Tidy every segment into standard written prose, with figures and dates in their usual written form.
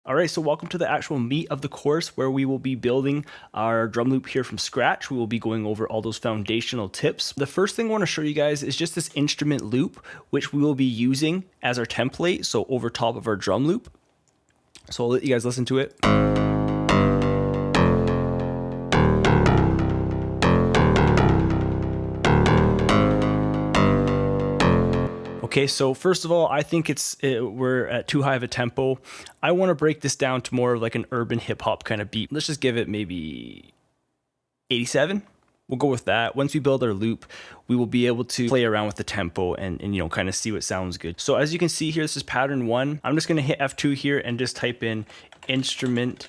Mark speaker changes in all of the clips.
Speaker 1: All right, so welcome to the actual meat of the course where we will be building our drum loop here from scratch. We will be going over all those foundational tips. The first thing I want to show you guys is just this instrument loop, which we will be using as our template, so over top of our drum loop. So I'll let you guys listen to it. Okay, so first of all, I think we're at too high of a tempo. I want to break this down to more of like an urban hip hop kind of beat. Let's just give it maybe 87. We'll go with that. Once we build our loop, we will be able to play around with the tempo and kind of see what sounds good. So as you can see here, this is pattern 1. I'm just going to hit F2 here and just type in instrument,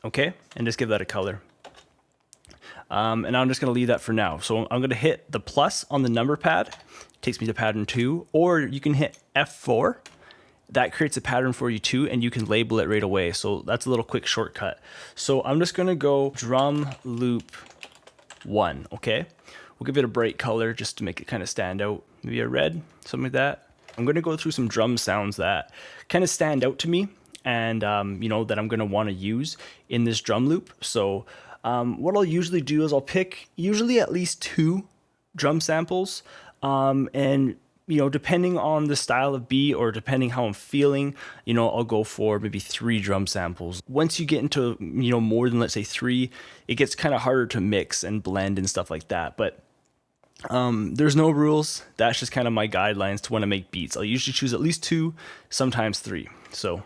Speaker 1: okay, and just give that a color. And I'm just going to leave that for now. So I'm going to hit the plus on the number pad. Takes me to pattern 2, or you can hit F4. That creates a pattern for you too, and you can label it right away. So that's a little quick shortcut. So I'm just gonna go drum loop 1, okay? We'll give it a bright color just to make it kind of stand out. Maybe a red, something like that. I'm gonna go through some drum sounds that kind of stand out to me and that I'm gonna wanna use in this drum loop. So what I'll usually do is I'll pick usually at least 2 drum samples. And depending on the style of beat or depending how I'm feeling, I'll go for maybe 3 drum samples. Once you get into, more than, let's say, 3, it gets kind of harder to mix and blend and stuff like that. But there's no rules. That's just kind of my guidelines to when I make beats. I'll usually choose at least 2, sometimes 3. So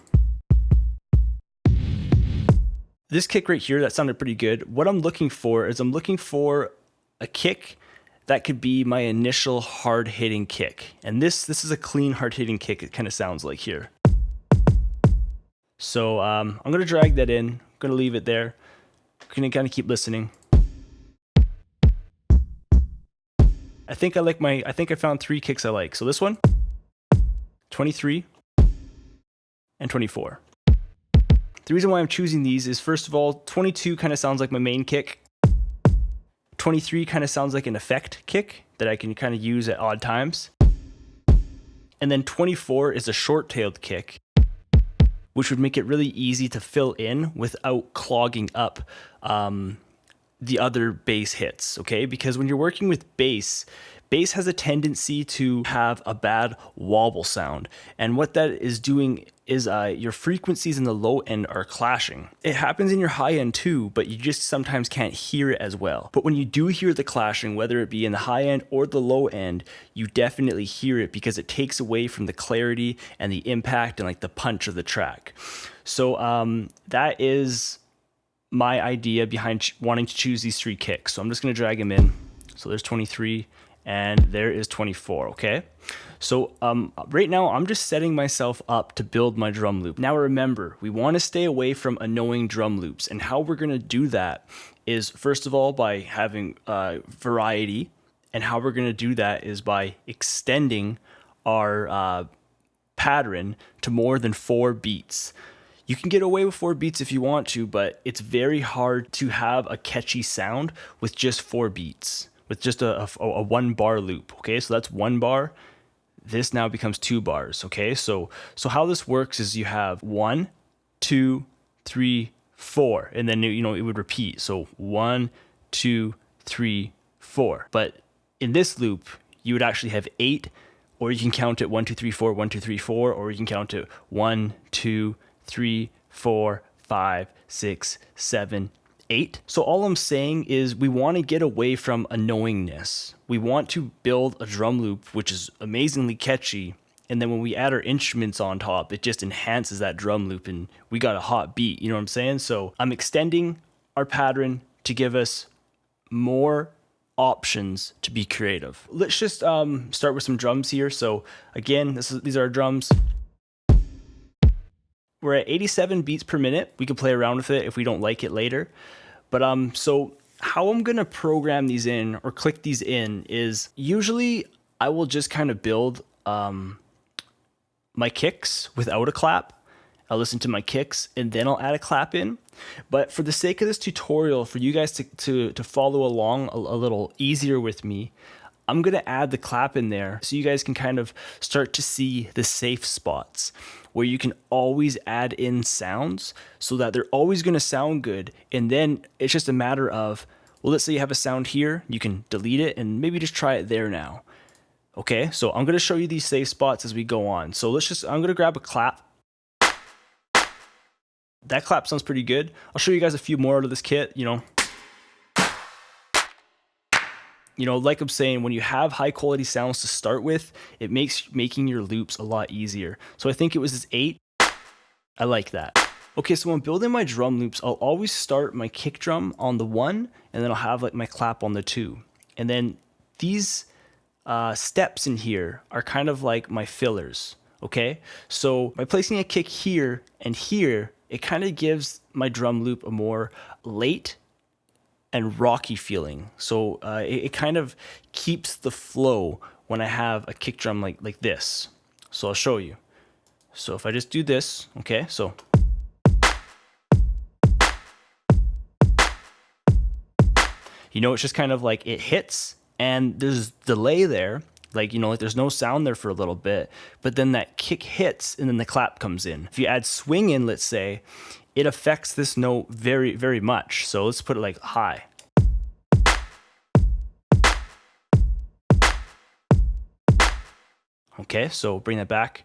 Speaker 1: this kick right here, that sounded pretty good. What I'm looking for is a kick that could be my initial hard-hitting kick. And this is a clean, hard-hitting kick, it kind of sounds like here. So I'm going to drag that in. I'm going to leave it there. I'm going to kind of keep listening. I think I found 3 kicks I like. So this one, 23, and 24. The reason why I'm choosing these is, first of all, 22 kind of sounds like my main kick. 23 kind of sounds like an effect kick that I can kind of use at odd times. And then 24 is a short-tailed kick, which would make it really easy to fill in without clogging up the other bass hits, okay? Because when you're working with bass has a tendency to have a bad wobble sound. And what that is doing is your frequencies in the low end are clashing. It happens in your high end too, but you just sometimes can't hear it as well. But when you do hear the clashing, whether it be in the high end or the low end, you definitely hear it because it takes away from the clarity and the impact and like the punch of the track. So that is my idea behind wanting to choose these 3 kicks. So I'm just gonna drag them in. So there's 23 and there is 24, okay? So right now I'm just setting myself up to build my drum loop. Now remember, we wanna stay away from annoying drum loops, and how we're gonna do that is, first of all, by having variety, and how we're gonna do that is by extending our pattern to more than 4 beats. You can get away with 4 beats if you want to, but it's very hard to have a catchy sound with just 4 beats, with just a 1-bar loop, okay? So that's 1 bar. This now becomes 2 bars, okay? So how this works is you have 1, 2, 3, 4, and then it would repeat. So 1, 2, 3, 4. But in this loop, you would actually have 8, or you can count it 1, 2, 3, 4, 1, 2, 3, 4, or you can count it 1, 2, 3, 4, 5, 6, 7, 8. So all I'm saying is we want to get away from annoyingness. We want to build a drum loop which is amazingly catchy, and then when we add our instruments on top, it just enhances that drum loop and we got a hot beat, you know what I'm saying? So I'm extending our pattern to give us more options to be creative. Let's just start with some drums here. So again, these are our drums. We're at 87 beats per minute. We can play around with it if we don't like it later. But so how I'm gonna program these in or click these in is usually I will just kind of build my kicks without a clap. I'll listen to my kicks and then I'll add a clap in. But for the sake of this tutorial, for you guys to follow along a little easier with me, I'm going to add the clap in there so you guys can kind of start to see the safe spots where you can always add in sounds so that they're always going to sound good. And then it's just a matter of, well, let's say you have a sound here, you can delete it and maybe just try it there now. Okay, so I'm going to show you these safe spots as we go on. So I'm going to grab a clap. That clap sounds pretty good. I'll show you guys a few more out of this kit, like I'm saying, when you have high quality sounds to start with, it makes making your loops a lot easier. So I think it was this 8. I like that. Okay, so when building my drum loops, I'll always start my kick drum on the 1, and then I'll have like my clap on the 2. And then these steps in here are kind of like my fillers, okay? So by placing a kick here and here, it kind of gives my drum loop a more late and rocky feeling. So it kind of keeps the flow when I have a kick drum like this. So I'll show you. So if I just do this, okay, so. It's just kind of like it hits and there's delay there. Like there's no sound there for a little bit, but then that kick hits and then the clap comes in. If you add swing in, let's say, it affects this note very, very much. So let's put it like high. Okay, so bring that back.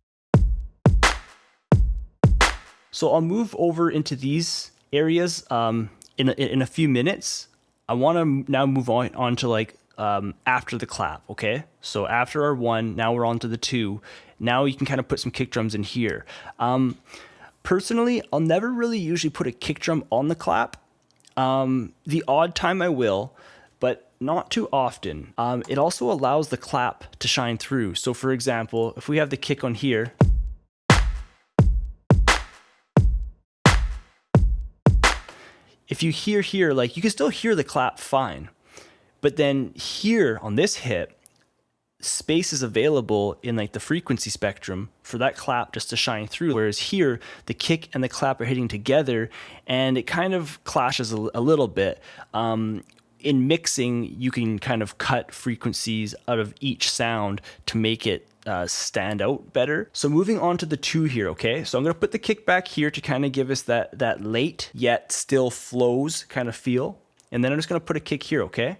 Speaker 1: So I'll move over into these areas in a few minutes. I want to now move on to like after the clap, okay? So after our 1, now we're on to the 2. Now you can kind of put some kick drums in here. Personally, I'll never really usually put a kick drum on the clap. The odd time I will, but not too often. It also allows the clap to shine through. So for example, if we have the kick on here, if you hear here, like you can still hear the clap fine. But then here on this hit, space is available in like the frequency spectrum for that clap just to shine through. Whereas here, the kick and the clap are hitting together and it kind of clashes a little bit. In mixing, you can kind of cut frequencies out of each sound to make it stand out better. So moving on to the 2 here, okay? So I'm gonna put the kick back here to kind of give us that late yet still flows kind of feel. And then I'm just gonna put a kick here, okay?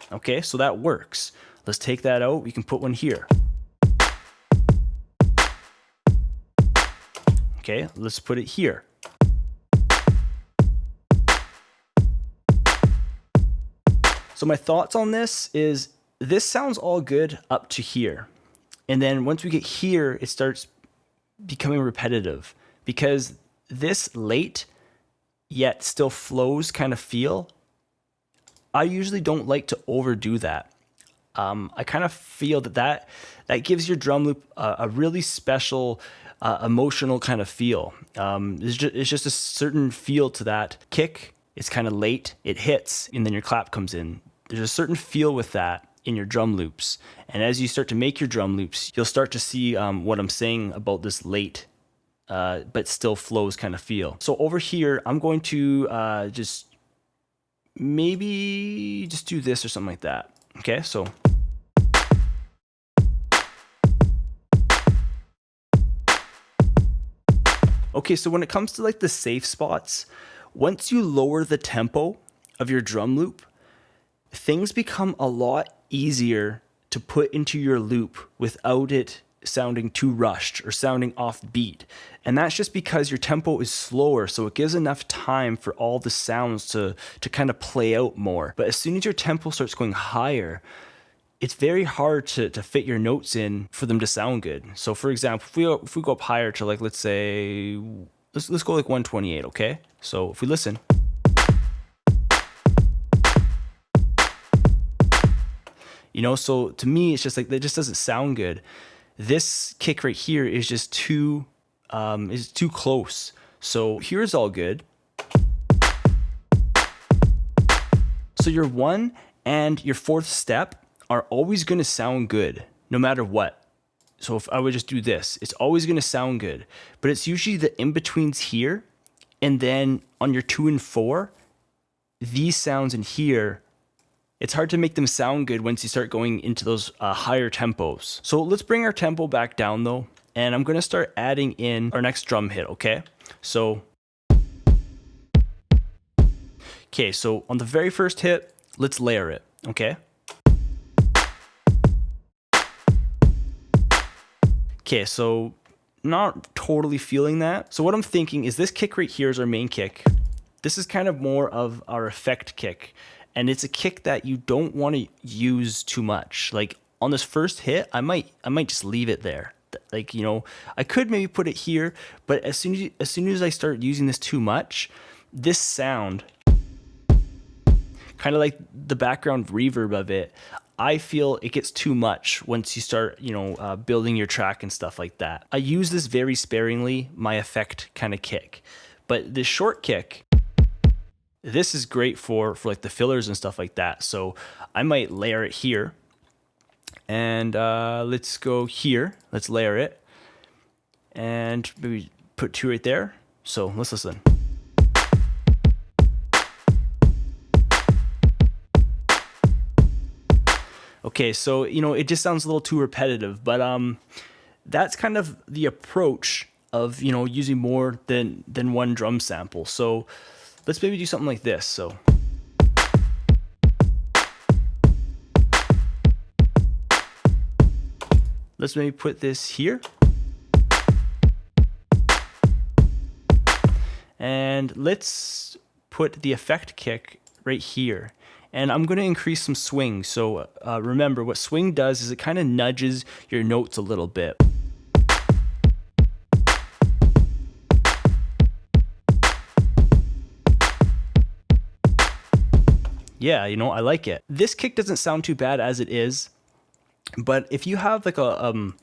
Speaker 1: Okay, so that works. Let's take that out. We can put one here. Okay, let's put it here. So my thoughts on this is this sounds all good up to here. And then once we get here, it starts becoming repetitive because this late yet still flows kind of feel, I usually don't like to overdo that. I kind of feel that gives your drum loop a really special emotional kind of feel. It's just a certain feel to that kick. It's kind of late, it hits, and then your clap comes in. There's a certain feel with that in your drum loops. And as you start to make your drum loops, you'll start to see what I'm saying about this late, but still flows kind of feel. So over here, I'm going to just maybe just do this or something like that. Okay, so. Okay, so when it comes to like the safe spots, once you lower the tempo of your drum loop, things become a lot easier to put into your loop without it sounding too rushed or sounding offbeat. And that's just because your tempo is slower, so it gives enough time for all the sounds to kind of play out more. But as soon as your tempo starts going higher, it's very hard to fit your notes in for them to sound good. So for example, if we go up higher to like, let's say, let's go like 128, okay? So if we listen. You know, so to me, it's just like, it just doesn't sound good. This kick right here is just too close. So here's all good. So your 1 and your 4th step are always going to sound good, no matter what. So if I would just do this, it's always going to sound good. But it's usually the in-betweens here And then on your 2 and 4, these sounds in here, it's hard to make them sound good once you start going into those higher tempos. So let's bring our tempo back down though, and I'm gonna start adding in our next drum hit, okay? So on the very first hit, let's layer it, okay? Okay, so not totally feeling that. So what I'm thinking is this kick right here is our main kick. This is kind of more of our effect kick. And it's a kick that you don't want to use too much. Like on this first hit, I might just leave it there. Like, you know, I could maybe put it here, but as soon as I start using this too much, this sound, kind of like the background reverb of it, I feel it gets too much once you start, you know, building your track and stuff like that. I use this very sparingly, my effect kind of kick. But this short kick, this is great for like the fillers and stuff like that. So I might layer it here. And let's go here. Let's layer it. And maybe put 2 right there. So let's listen. Okay, so, you know, it just sounds a little too repetitive, but that's kind of the approach of, you know, using more than one drum sample. So let's maybe do something like this. So let's maybe put this here. And let's put the effect kick right here. And I'm going to increase some swing. So remember, what swing does is it kind of nudges your notes a little bit. Yeah, you know, I like it. This kick doesn't sound too bad as it is, but if you have like a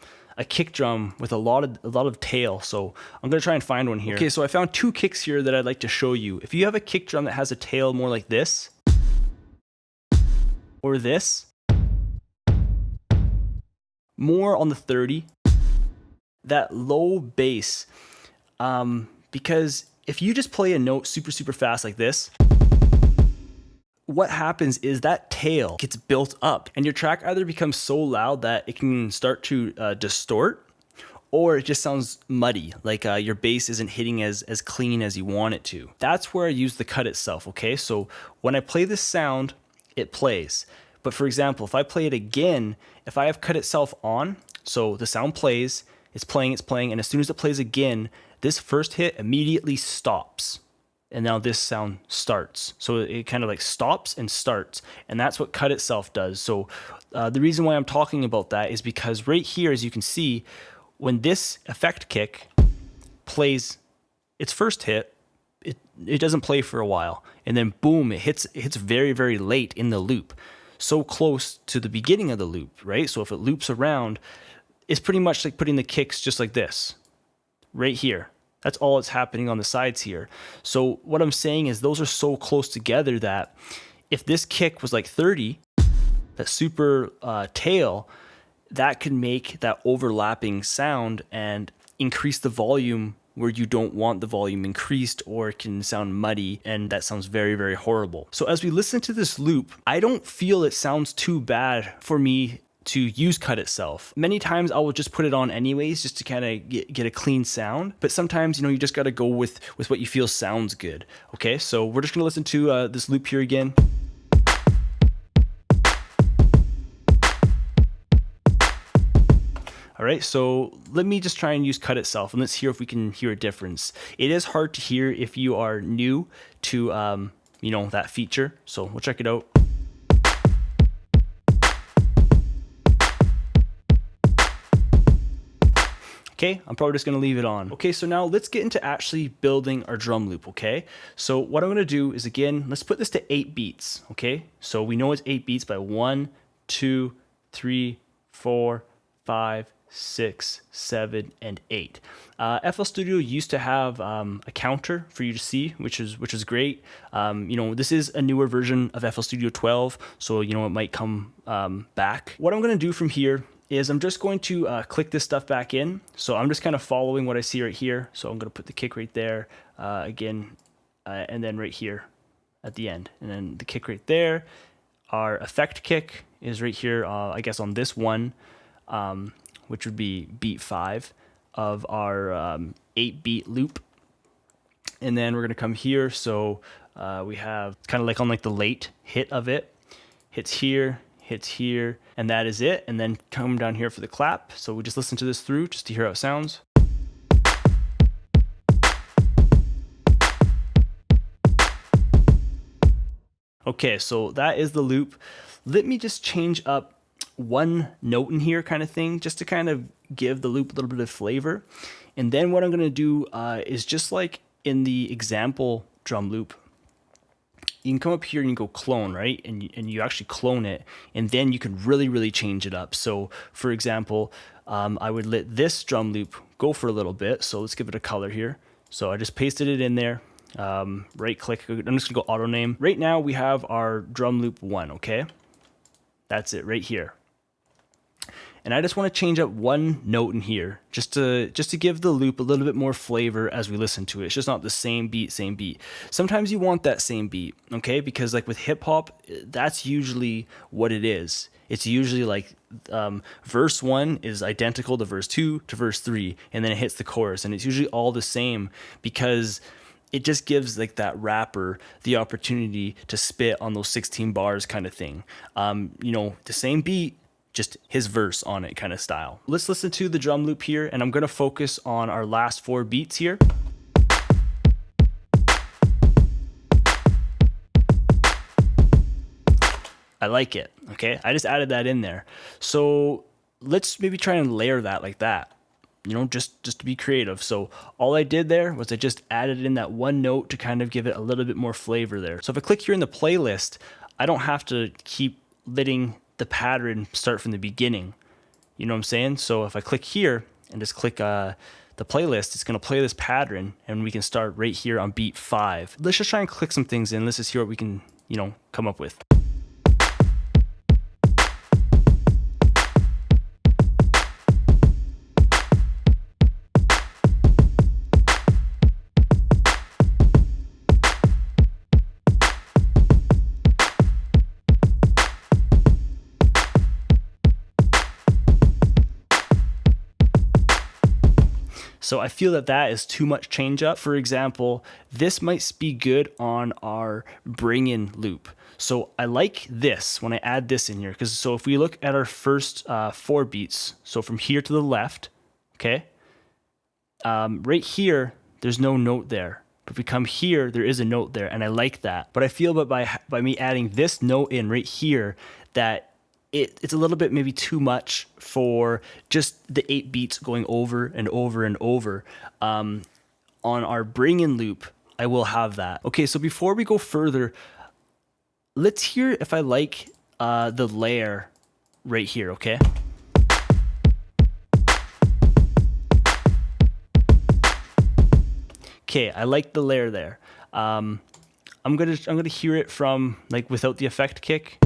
Speaker 1: kick drum with a lot of tail, so I'm gonna try and find one here. Okay, so I found 2 kicks here that I'd like to show you. If you have a kick drum that has a tail more like this, or this, more on the 30, that low bass, because if you just play a note super fast like this, what happens is that tail gets built up and your track either becomes so loud that it can start to distort, or it just sounds muddy, like your bass isn't hitting as clean as you want it to. That's where I use the cut itself, okay? So when I play this sound, it plays. But for example, if I play it again, if I have cut itself on, so the sound plays, it's playing, and as soon as it plays again, this first hit immediately stops. And now this sound starts. So it kind of like stops and starts. And that's what cut itself does. So the reason why I'm talking about that is because right here, as you can see, when this effect kick plays its first hit, it doesn't play for a while. And then boom, it hits very late in the loop. So close to the beginning of the loop, right? So if it loops around, it's pretty much like putting the kicks just like this, right here. That's all that's happening on the sides here. So what I'm saying is those are so close together that if this kick was like 30, that super tail, that could make that overlapping sound and increase the volume where you don't want the volume increased, or it can sound muddy, and that sounds very horrible. So as we listen to this loop, I don't feel it sounds too bad for me to use cut itself. Many times I will just put it on anyways, just to kind of get a clean sound. But sometimes, you know, you just got to go with what you feel sounds good. Okay, so we're just gonna listen to this loop here again. All right, so let me just try and use cut itself, and let's hear if we can hear a difference. It is hard to hear if you are new to, you know, that feature. So we'll check it out. Okay, I'm probably just gonna leave it on. Okay, so now let's get into actually building our drum loop, okay? So what I'm gonna do is, again, let's put this to 8 beats, okay? So we know it's 8 beats by 1, 2, 3, 4, 5, 6, 7, and 8. FL Studio used to have a counter for you to see, which is great. You know, this is a newer version of FL Studio 12, so you know it might come back. What I'm gonna do from here is I'm just going to click this stuff back in. So I'm just kind of following what I see right here. So I'm going to put the kick right there again, and then right here at the end, and then the kick right there. Our effect kick is right here, I guess on this one, which would be beat 5 of our 8-beat loop. And then we're going to come here. So we have kind of like on like the late hit of it, hits here, and that is it. And then come down here for the clap. So we just listen to this through just to hear how it sounds. Okay, so that is the loop. Let me just change up one note in here kind of thing, just to kind of give the loop a little bit of flavor. And then what I'm going to do is just like in the example drum loop, you can come up here and you go clone, right? And you actually clone it, and then you can really change it up. So for example, I would let this drum loop go for a little bit. So let's give it a color here. So I just pasted it in there. Right click, I'm just gonna go auto name. Right now we have our drum loop 1, okay? That's it right here. And I just want to change up one note in here just to give the loop a little bit more flavor as we listen to it. It's just not the same beat. Sometimes you want that same beat, okay? Because like with hip hop, that's usually what it is. It's usually like verse 1 is identical to verse 2 to verse 3, and then it hits the chorus, and it's usually all the same because it just gives like that rapper the opportunity to spit on those 16 bars kind of thing. You know, the same beat, just his verse on it kind of style. Let's listen to the drum loop here, and I'm gonna focus on our last 4 beats here. I like it, okay? I just added that in there. So let's maybe try and layer that like that. You know, just to be creative. So all I did there was I just added in that one note to kind of give it a little bit more flavor there. So if I click here in the playlist, I don't have to keep letting the pattern start from the beginning. You know what I'm saying? So if I click here and just click the playlist, it's going to play this pattern, and we can start right here on beat 5. Let's just try and click some things in. Let's just hear what we can, you know, come up with. So I feel that that is too much change up. For example, this might be good on our bring in loop. So I like this when I add this in here, because so if we look at our first 4 beats, so from here to the left, okay, right here, there's no note there. But if we come here, there is a note there, and I like that. But I feel that by me adding this note in right here, that it's a little bit maybe too much for just the 8 beats going over and over and over. On our bring in loop, I will have that. Okay, so before we go further, let's hear if I like the layer right here, okay? Okay, I like the layer there. I'm gonna hear it from like without the effect kick.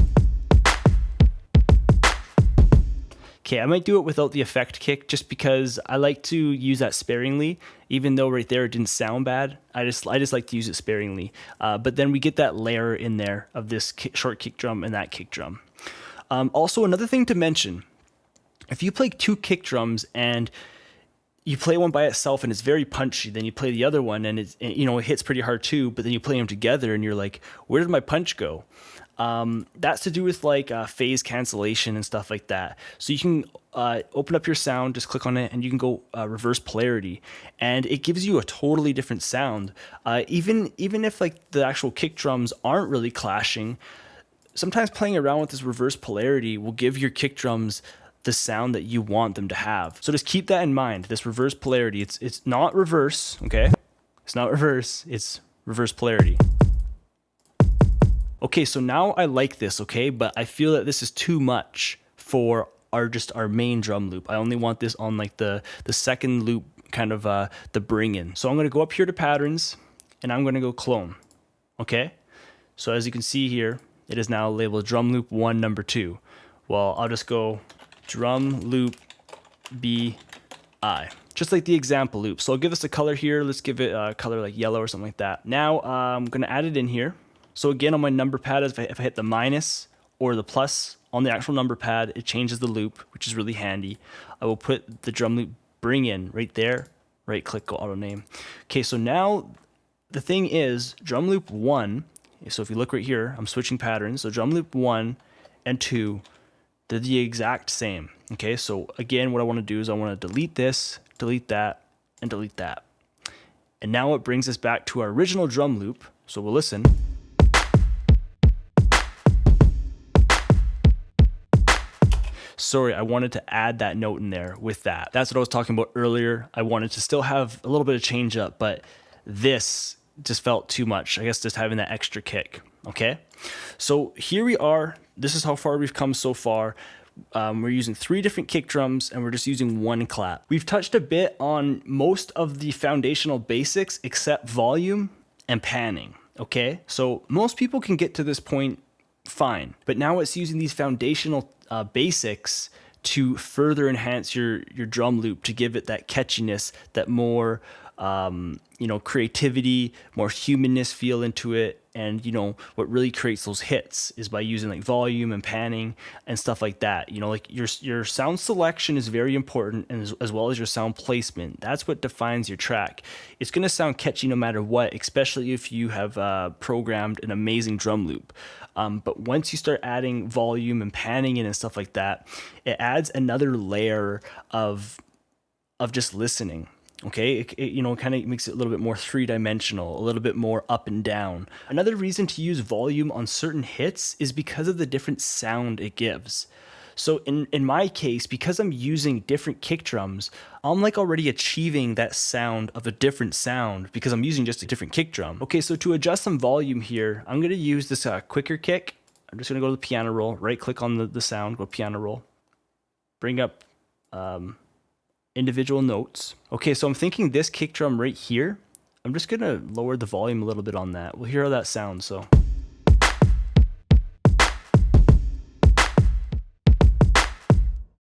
Speaker 1: Okay, I might do it without the effect kick just because I like to use that sparingly, even though right there it didn't sound bad. I just like to use it sparingly. But then we get that layer in there of this short kick drum and that kick drum. Also, another thing to mention, if you play 2 kick drums and you play one by itself and it's very punchy, then you play the other one and it hits pretty hard too, but then you play them together and you're like, where did my punch go? That's to do with like phase cancellation and stuff like that. So you can open up your sound, just click on it, and you can go reverse polarity, and it gives you a totally different sound. Even if like the actual kick drums aren't really clashing, sometimes playing around with this reverse polarity will give your kick drums the sound that you want them to have. So just keep that in mind. This reverse polarity, it's not reverse, okay? It's not reverse, it's reverse polarity. Okay, so now I like this, okay, but I feel that this is too much for our main drum loop. I only want this on like the second loop, kind of the bring in. So I'm gonna go up here to patterns, and I'm gonna go clone, okay? So as you can see here, it is now labeled drum loop 1 number 2. Well, I'll just go drum loop BI, just like the example loop. So I'll give us a color here. Let's give it a color like yellow or something like that. Now I'm going to add it in here. So again, on my number pad, if I hit the minus or the plus on the actual number pad, it changes the loop, which is really handy. I will put the drum loop bring in right there, right click, go auto name. Okay, so now the thing is drum loop 1. So if you look right here, I'm switching patterns. So drum loop 1 and 2, they're the exact same. Okay, so again, what I want to do is I want to delete this, delete that, and delete that. And now it brings us back to our original drum loop. So we'll listen. Sorry, I wanted to add that note in there with that. That's what I was talking about earlier. I wanted to still have a little bit of change up, but this just felt too much. I guess just having that extra kick. Okay, so here we are. This is how far we've come so far. We're using 3 different kick drums and we're just using 1 clap. We've touched a bit on most of the foundational basics except volume and panning. Okay, so most people can get to this point fine, but now it's using these foundational basics to further enhance your drum loop, to give it that catchiness, that more creativity, more humanness feel into it. And what really creates those hits is by using like volume and panning and stuff like that. Like your sound selection is very important, and as well as your sound placement. That's what defines your track. It's going to sound catchy no matter what, especially if you have programmed an amazing drum loop. But once you start adding volume and panning in and stuff like that, it adds another layer of just listening. Okay, it kind of makes it a little bit more 3-dimensional, a little bit more up and down. Another reason to use volume on certain hits is because of the different sound it gives. So in my case, because I'm using different kick drums, I'm like already achieving that sound of a different sound because I'm using just a different kick drum. Okay, so to adjust some volume here, I'm going to use this quicker kick. I'm just going to go to the piano roll, right click on the sound, go piano roll, bring up individual notes. Okay, so I'm thinking this kick drum right here, I'm just going to lower the volume a little bit on that. We'll hear how that sounds. So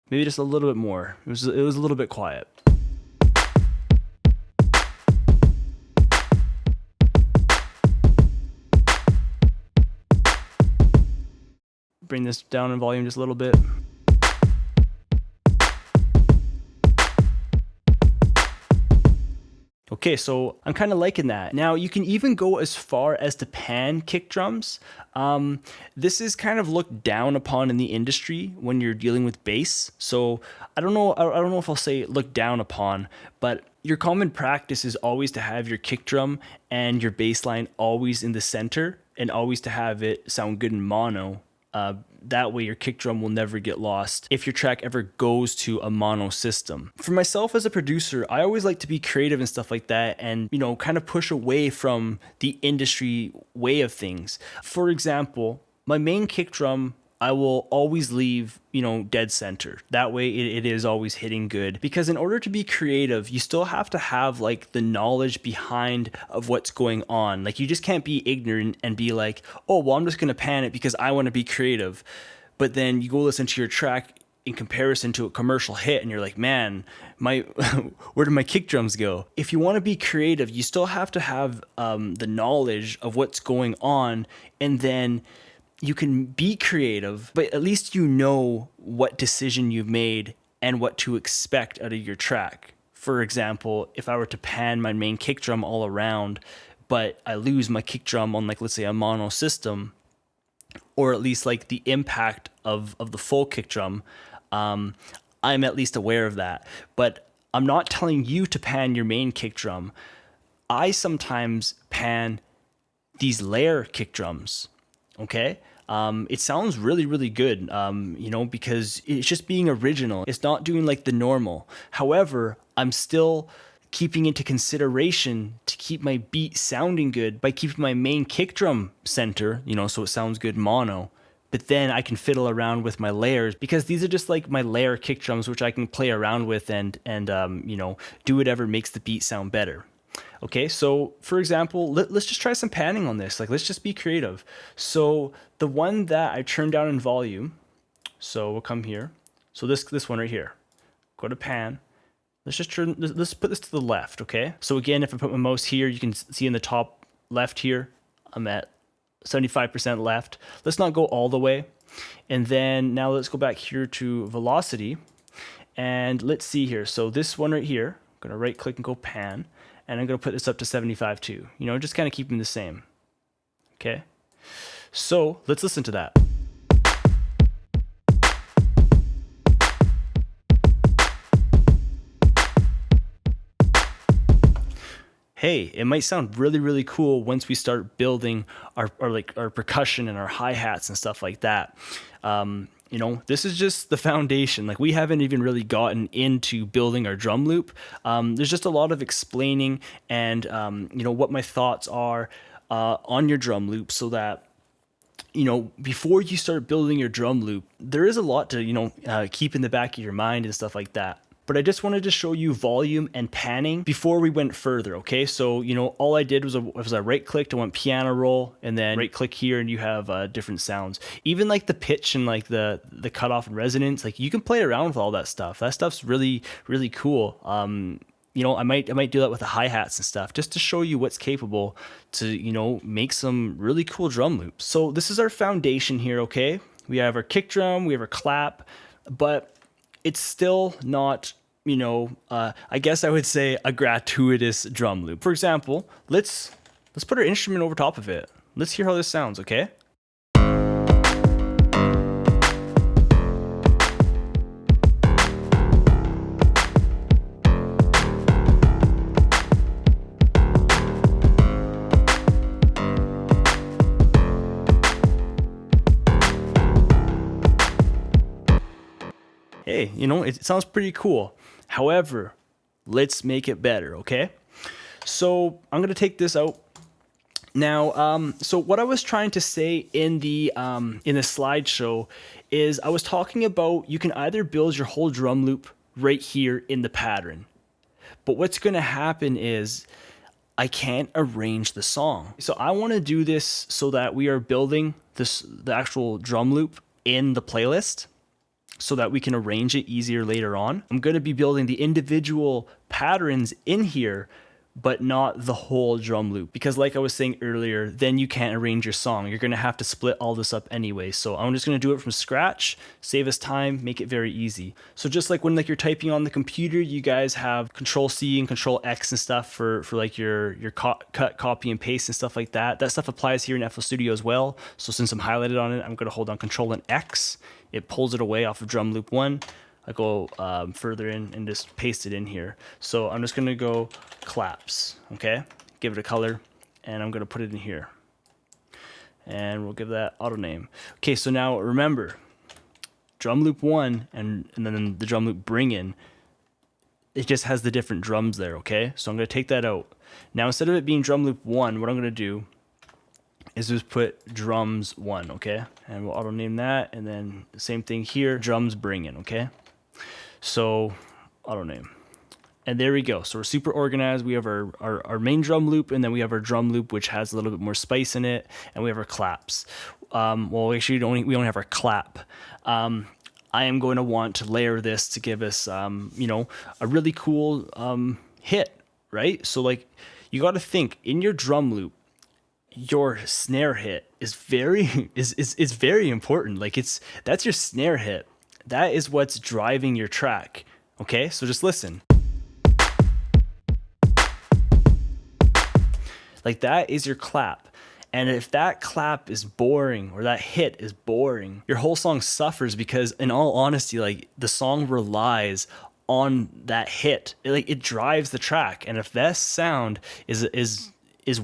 Speaker 1: maybe just a little bit more. It was a little bit quiet. Bring this down in volume just a little bit. Okay, so I'm kind of liking that. Now you can even go as far as to pan kick drums. This is kind of looked down upon in the industry when you're dealing with bass. So I don't know if I'll say look down upon, but your common practice is always to have your kick drum and your bass line always in the center and always to have it sound good in mono. That way your kick drum will never get lost if your track ever goes to a mono system. For myself as a producer, I always like to be creative and stuff like that and, kind of push away from the industry way of things. For example, my main kick drum, I will always leave, dead center. That way it is always hitting good. Because in order to be creative, you still have to have like the knowledge behind of what's going on. Like you just can't be ignorant and be like, oh, well, I'm just going to pan it because I want to be creative. But then you go listen to your track in comparison to a commercial hit and you're like, man, where did my kick drums go? If you want to be creative, you still have to have the knowledge of what's going on, and then you can be creative, but at least you know what decision you've made and what to expect out of your track. For example, if I were to pan my main kick drum all around, but I lose my kick drum on let's say a mono system, or at least like the impact of the full kick drum, I'm at least aware of that. But I'm not telling you to pan your main kick drum. I sometimes pan these layer kick drums, okay? It sounds really, really good, because it's just being original. It's not doing like the normal. However, I'm still keeping into consideration to keep my beat sounding good by keeping my main kick drum center, so it sounds good mono. But then I can fiddle around with my layers because these are just like my layer kick drums, which I can play around with and do whatever makes the beat sound better. Okay, so for example, let's just try some panning on this. Let's just be creative. So the one that I turned down in volume, so we'll come here. So this one right here. Go to pan. Let's put this to the left, okay? So again, if I put my mouse here, you can see in the top left here, I'm at 75% left. Let's not go all the way. And then now let's go back here to velocity. And let's see here. So this one right here, I'm gonna right click and go pan. And I'm gonna put this up to 75 too. You know, just kind of keeping the same. Okay. So let's listen to that. Hey, it might sound really, really cool once we start building our percussion and our hi-hats and stuff like that. You know, this is just the foundation. Like, we haven't even really gotten into building our drum loop. There's just a lot of explaining and, you know, what my thoughts are on your drum loop, so that, you know, before you start building your drum loop, there is a lot to, you know, keep in the back of your mind and stuff like that. But I just wanted to show you volume and panning before we went further, okay? So, you know, all I did was I right-clicked, I went piano roll, and then right-click here, and you have different sounds. Even like the pitch and like the cutoff and resonance, like you can play around with all that stuff. That stuff's really, really cool. You know, I might do that with the hi-hats and stuff, just to show you what's capable to, you know, make some really cool drum loops. So this is our foundation here, okay? We have our kick drum, we have our clap, but it's still not, you know, I guess I would say a gratuitous drum loop. For example, let's put our instrument over top of it. Let's hear how this sounds, okay? Hey, you know, it sounds pretty cool. However, let's make it better, okay? So I'm gonna take this out. Now, so what I was trying to say in the slideshow is I was talking about you can either build your whole drum loop right here in the pattern, but what's gonna happen is I can't arrange the song. So I wanna do this so that we are building the actual drum loop in the playlist, so that we can arrange it easier later on. I'm going to be building the individual patterns in here, but not the whole drum loop, because like I was saying earlier, then you can't arrange your song. You're going to have to split all this up anyway. So I'm just going to do it from scratch, save us time, make it very easy. So just like when you're typing on the computer, you guys have Control C and Control X and stuff for like your cut, copy, and paste and stuff like that. That stuff applies here in FL Studio as well. So since I'm highlighted on it, I'm going to hold on Control and X. It pulls it away off of drum loop 1. I go further in and just paste it in here. So I'm just gonna go claps, okay? Give it a color, and I'm gonna put it in here. And we'll give that auto name. Okay, so now remember, drum loop 1 and then the drum loop bring in, it just has the different drums there, okay? So I'm gonna take that out. Now instead of it being drum loop 1, what I'm gonna do is just put drums 1, okay? And we'll auto name that, and then the same thing here, drums bring in, okay? So auto name. And there we go. So we're super organized. We have our main drum loop, and then we have our drum loop, which has a little bit more spice in it, and we have our claps. Well, actually, we only have our clap. I am going to want to layer this to give us, you know, a really cool hit, right? So like, you got to think in your drum loop, your snare hit is very is very important. Like that's your snare hit. That is what's driving your track. Okay, so just listen. Like that is your clap. And if that clap is boring or that hit is boring, your whole song suffers, because in all honesty, like the song relies on that hit. It drives the track. And if that sound is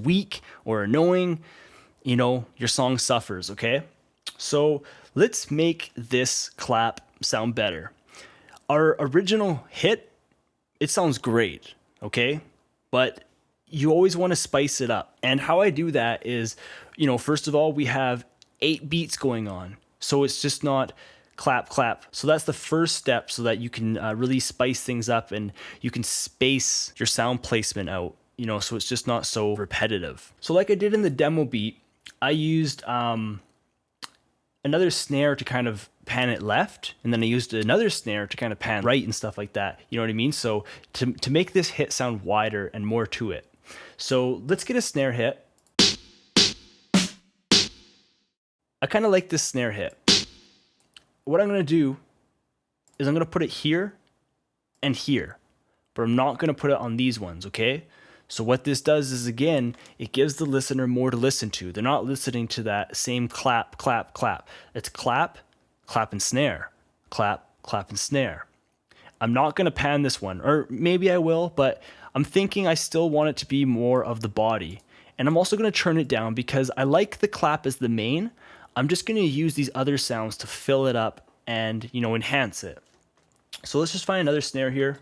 Speaker 1: weak or annoying, you know, your song suffers, okay? So let's make this clap sound better. Our original hit, it sounds great, okay? But you always want to spice it up. And how I do that is, you know, first of all, we have 8 beats going on. So it's just not clap, clap. So that's the first step, so that you can really spice things up and you can space your sound placement out, you know, so it's just not so repetitive. So like I did in the demo beat, I used another snare to kind of pan it left, and then I used another snare to kind of pan right and stuff like that. You know what I mean? So to make this hit sound wider and more to it. So let's get a snare hit. I kind of like this snare hit. What I'm going to do is I'm going to put it here and here, but I'm not going to put it on these ones, okay? So what this does is, again, it gives the listener more to listen to. They're not listening to that same clap, clap, clap. It's clap, clap and snare, clap, clap and snare. I'm not going to pan this one, or maybe I will, but I'm thinking I still want it to be more of the body. And I'm also going to turn it down because I like the clap as the main. I'm just going to use these other sounds to fill it up and, you know, enhance it. So let's just find another snare here.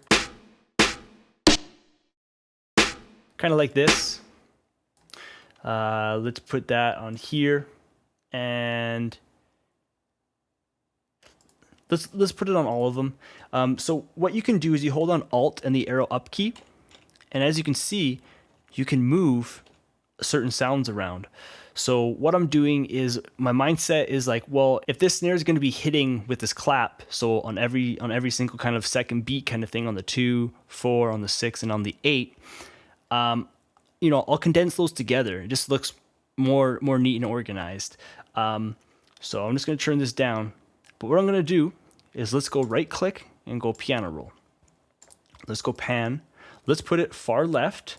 Speaker 1: Kind of like this. Let's put that on here, and let's put it on all of them. So what you can do is you hold on Alt and the arrow up key, and as you can see, you can move certain sounds around. So what I'm doing is, my mindset is like, well, if this snare is going to be hitting with this clap, so on every single kind of second beat kind of thing, on the 2, 4, on the 6, and on the 8. You know, I'll condense those together. It just looks more neat and organized. So I'm just going to turn this down. But what I'm going to do is, let's go right click and go piano roll. Let's go pan. Let's put it far left,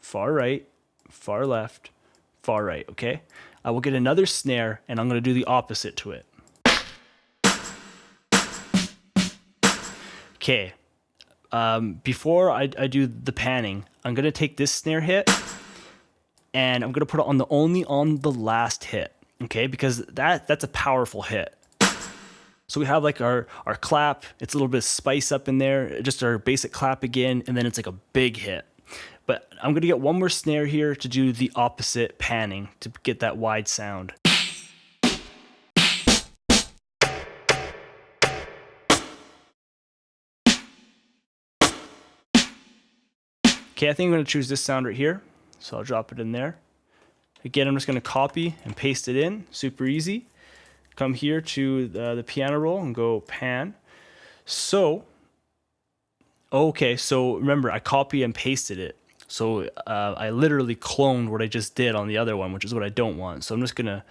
Speaker 1: far right, far left, far right, okay? I will get another snare, and I'm going to do the opposite to it. Okay. Before I do the panning, I'm going to take this snare hit, and I'm going to put it only on the last hit, okay? Because that's a powerful hit. So we have like our clap, it's a little bit of spice up in there, just our basic clap again, and then it's like a big hit. But I'm going to get one more snare here to do the opposite panning to get that wide sound. Okay, I think I'm going to choose this sound right here, so I'll drop it in there. Again, I'm just going to copy and paste it in, super easy. Come here to the piano roll and go pan. So, okay, so remember, I copy and pasted it. So I literally cloned what I just did on the other one, which is what I don't want. So I'm just going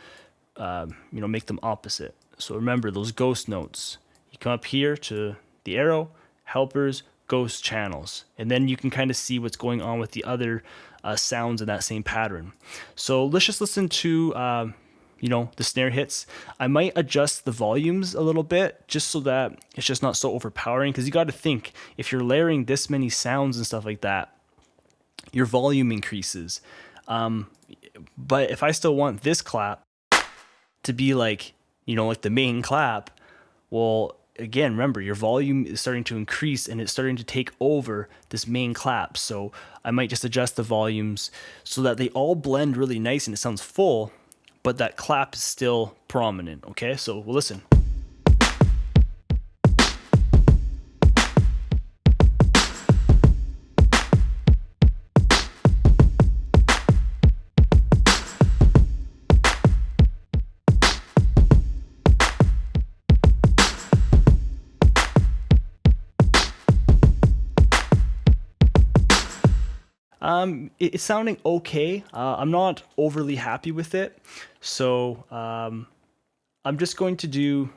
Speaker 1: to make them opposite. So remember those ghost notes. You come up here to the arrow, helpers, ghost channels, and then you can kind of see what's going on with the other sounds in that same pattern. So let's just listen to the snare hits. I might adjust the volumes a little bit just so that it's just not so overpowering, because you got to think, if you're layering this many sounds and stuff like that, your volume increases. But if I still want this clap to be like the main clap, well, again, remember, your volume is starting to increase and it's starting to take over this main clap. So I might just adjust the volumes so that they all blend really nice and it sounds full, but that clap is still prominent. Okay, so we'll listen. It's sounding okay. I'm not overly happy with it. So I'm just going to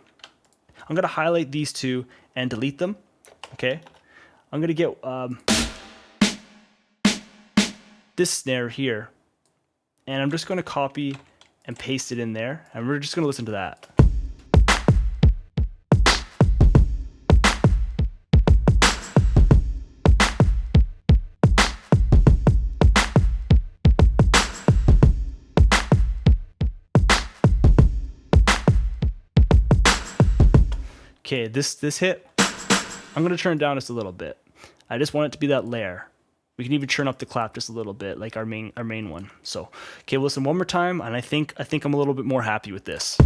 Speaker 1: highlight these two and delete them. Okay. I'm going to get this snare here, and I'm just going to copy and paste it in there. And we're just going to listen to that. Okay, this hit, I'm going to turn it down just a little bit. I just want it to be that layer. We can even turn up the clap just a little bit, like our main one. So, okay, we'll listen one more time, and I think I'm a little bit more happy with this.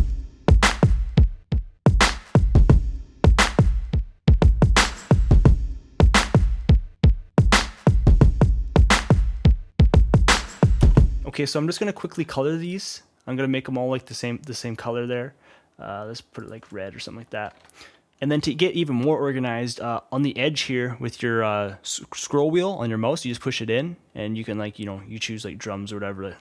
Speaker 1: Okay, so I'm just going to quickly color these. I'm going to make them all like the same color there. Let's put it like red or something like that. And then to get even more organized, on the edge here with your scroll wheel on your mouse, you just push it in, and you can like, you choose like drums or whatever,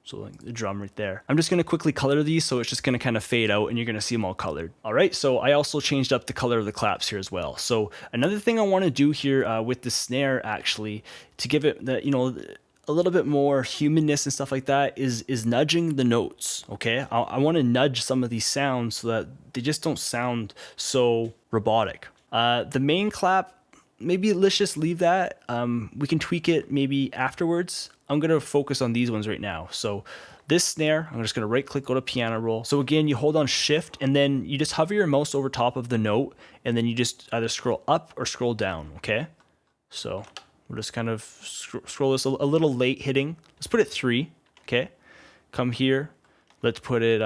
Speaker 1: so like the drum right there. I'm just gonna quickly color these, so it's just gonna kind of fade out and you're gonna see them all colored. All right, so I also changed up the color of the claps here as well. So another thing I wanna do here with the snare actually, to give it the, a little bit more humanness and stuff like that is nudging the notes, okay? I want to nudge some of these sounds so that they just don't sound so robotic. The main clap, maybe let's just leave that. We can tweak it maybe afterwards. I'm going to focus on these ones right now. So this snare, I'm just going to right click, go to piano roll. So again, you hold on shift and then you just hover your mouse over top of the note and then you just either scroll up or scroll down, okay? So we'll just kind of scroll this a little late hitting. Let's put it 3, okay? Come here. Let's put it,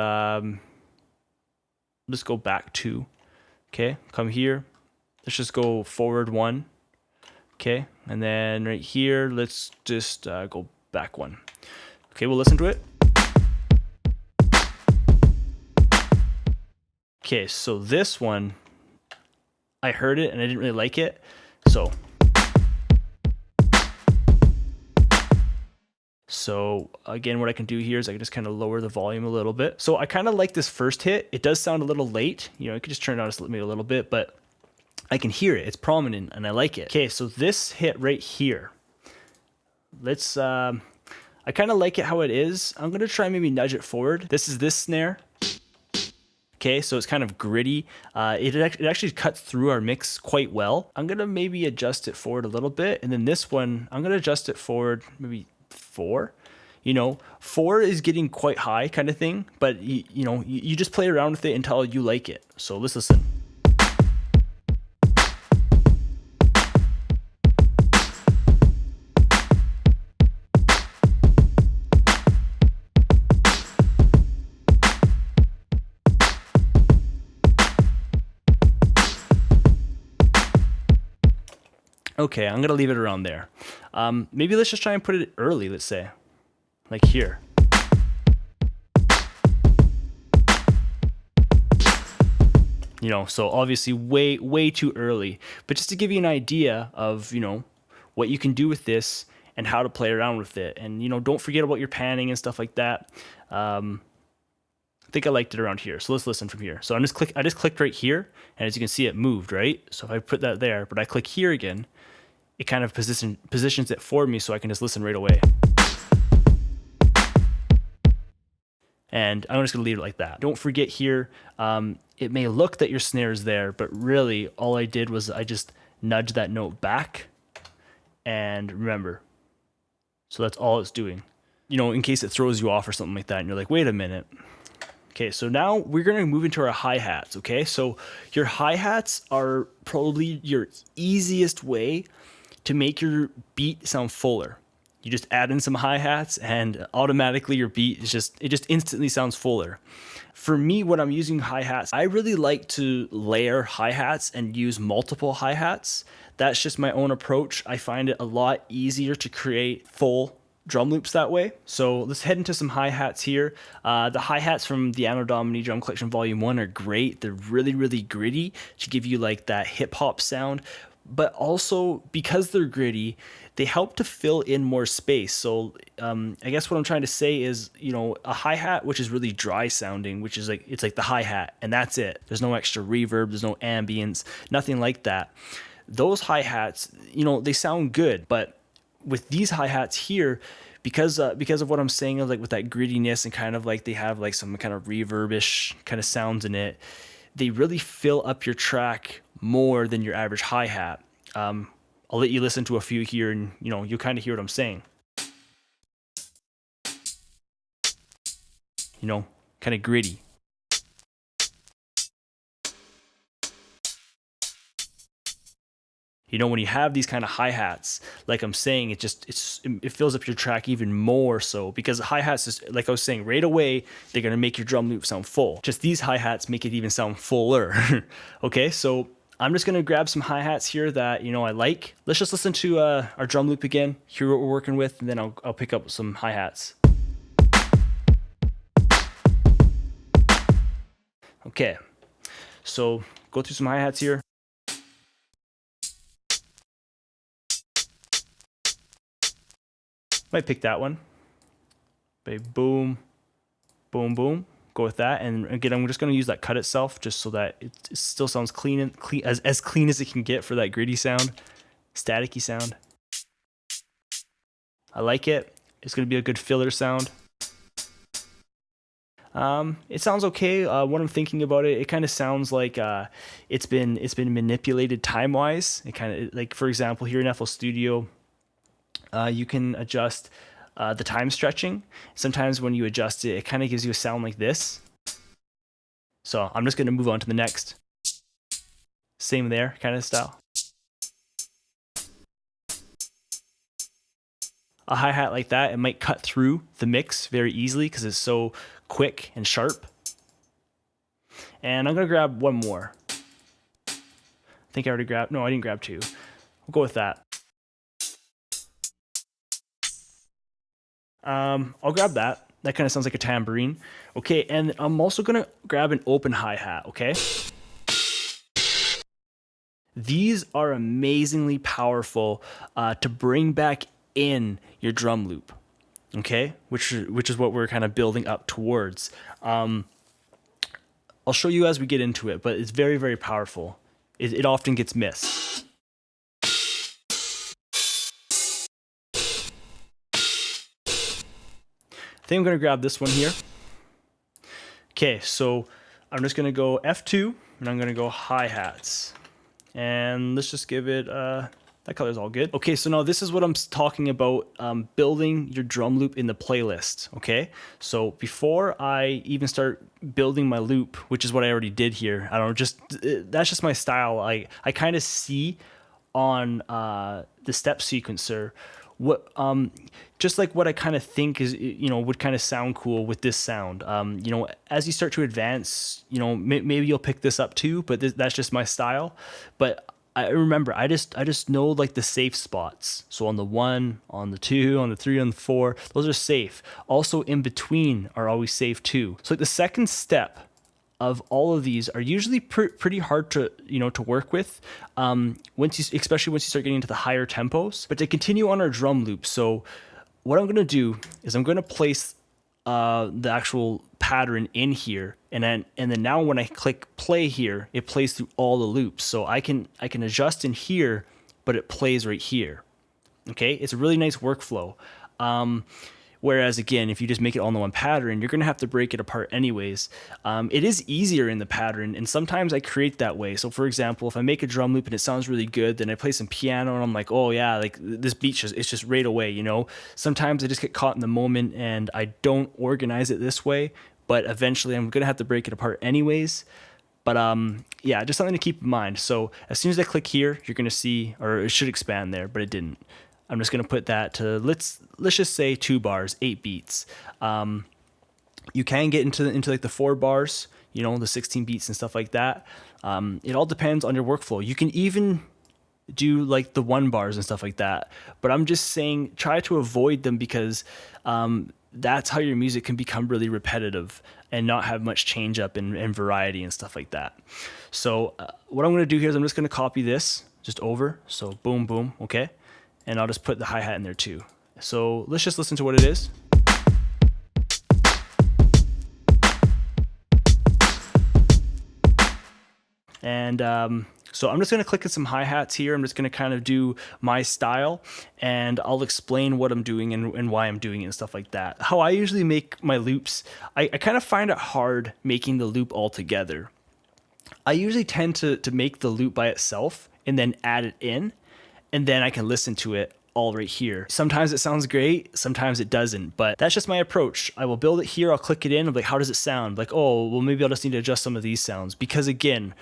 Speaker 1: let's go back 2, okay? Come here. Let's just go forward 1, okay? And then right here, let's just go back 1. Okay, we'll listen to it. Okay, so this one, I heard it and I didn't really like it. So again, what I can do here is I can just kind of lower the volume a little bit. So I kind of like this first hit. It does sound a little late. You could just turn it on just maybe a little bit, but I can hear it. It's prominent and I like it. Okay, so this hit right here. Let's, I kind of like it how it is. I'm going to try maybe nudge it forward. This is this snare. Okay, so it's kind of gritty. It actually cuts through our mix quite well. I'm going to maybe adjust it forward a little bit. And then this one, I'm going to adjust it forward maybe 4. 4 is getting quite high kind of thing, but you just play around with it until you like it. So let's listen. Okay, I'm gonna leave it around there. Maybe let's just try and put it early, let's say. Like here. So obviously way too early. But just to give you an idea of, what you can do with this and how to play around with it. And, don't forget about your panning and stuff like that. I think I liked it around here. So let's listen from here. So I just clicked right here, and as you can see, it moved, right? So if I put that there, but I click here again, it kind of positions it for me so I can just listen right away. And I'm just gonna leave it like that. Don't forget here, it may look that your snare is there, but really all I did was I just nudged that note back and remember. So that's all it's doing. In case it throws you off or something like that and you're like, wait a minute. Okay, so now we're gonna move into our hi-hats, okay? So your hi-hats are probably your easiest way to make your beat sound fuller. You just add in some hi-hats and automatically your beat is it just instantly sounds fuller. For me, when I'm using hi-hats, I really like to layer hi-hats and use multiple hi-hats. That's just my own approach. I find it a lot easier to create full drum loops that way. So let's head into some hi-hats here. The hi-hats from the Anno Domini Drum Collection Volume 1 are great. They're really gritty to give you like that hip hop sound. But also because they're gritty, they help to fill in more space. So I guess what I'm trying to say is, a hi-hat which is really dry sounding, which is like, it's like the hi-hat and that's it. There's no extra reverb, there's no ambience, nothing like that. Those hi-hats, they sound good, but with these hi-hats here, because of what I'm saying, like with that grittiness and kind of like they have like some kind of reverbish kind of sounds in it, they really fill up your track more than your average hi-hat. I'll let you listen to a few here and you'll kind of hear what I'm saying. Kind of gritty. When you have these kind of hi-hats, like I'm saying, it fills up your track even more so, because the hi-hats, is, like I was saying, right away, they're going to make your drum loop sound full. Just these hi-hats make it even sound fuller. Okay, so I'm just going to grab some hi-hats here that, I like. Let's just listen to our drum loop again, hear what we're working with, and then I'll pick up some hi-hats. Okay, so go through some hi-hats here. Might pick that one. Boom, boom, boom. Go with that. And again, I'm just going to use that cut itself just so that it still sounds clean and clean, as clean as it can get for that gritty sound, staticky sound. I like it. It's going to be a good filler sound. It sounds okay. When I'm thinking about it, it kind of sounds like it's been manipulated time-wise. It kind of, like, for example, here in FL Studio, you can adjust the time stretching. Sometimes when you adjust it, it kind of gives you a sound like this. So I'm just going to move on to the next. Same there, kind of style. A hi-hat like that, it might cut through the mix very easily because it's so quick and sharp. And I'm going to grab one more. I think I already grabbed, no, I didn't grab two. We'll go with that. I'll grab that. That kind of sounds like a tambourine. Okay, and I'm also going to grab an open hi-hat, okay? These are amazingly powerful to bring back in your drum loop, okay? Which is what we're kind of building up towards. I'll show you as we get into it, but it's very, very powerful. It often gets missed. I think I'm going to grab this one here. Okay, so I'm just going to go F2, and I'm going to go hi-hats. And let's just give it, that color's all good. Okay, so now this is what I'm talking about, building your drum loop in the playlist, okay? So before I even start building my loop, which is what I already did here, I don't know, that's just my style. I kind of see on the step sequencer what just like what I kind of think is, you know, would kind of sound cool with this sound. You know, as you start to advance, you know, maybe you'll pick this up too, but that's just my style. But I remember, I just know like the safe spots. So on the 1, on the 2, on the 3, on the 4, those are safe. Also in between are always safe too. So like the second step of all of these are usually pretty hard to, you know, to work with, especially once you start getting into the higher tempos. But to continue on our drum loop, so what I'm gonna do is I'm gonna place the actual pattern in here, and then now when I click play here, it plays through all the loops. So I can adjust in here, but it plays right here. Okay, it's a really nice workflow. Whereas again, if you just make it all in one pattern, you're going to have to break it apart anyways. It is easier in the pattern, and sometimes I create that way. So for example, if I make a drum loop and it sounds really good, then I play some piano and I'm like, oh yeah, like this beat it's just right away, you know? Sometimes I just get caught in the moment and I don't organize it this way, but eventually I'm going to have to break it apart anyways. But yeah, just something to keep in mind. So as soon as I click here, you're going to see, or it should expand there, but it didn't. I'm just going to put that to, let's just say 2 bars, 8 beats. You can get into like the 4 bars, you know, the 16 beats and stuff like that. It all depends on your workflow. You can even do like the 1 bars and stuff like that. But I'm just saying, try to avoid them because that's how your music can become really repetitive and not have much change up and variety and stuff like that. So what I'm going to do here is I'm just going to copy this just over. So boom, boom, okay? And I'll just put the hi-hat in there too. So let's just listen to what it is. And so I'm just going to click at some hi-hats here. I'm just going to kind of do my style, and I'll explain what I'm doing and why I'm doing it and stuff like that. How I usually make my loops, I kind of find it hard making the loop all together. I usually tend to make the loop by itself and then add it in, and then I can listen to it all right here. Sometimes it sounds great, sometimes it doesn't, but that's just my approach. I will build it here, I'll click it in, I'm like, how does it sound? Like, oh, well, maybe I'll just need to adjust some of these sounds, because again,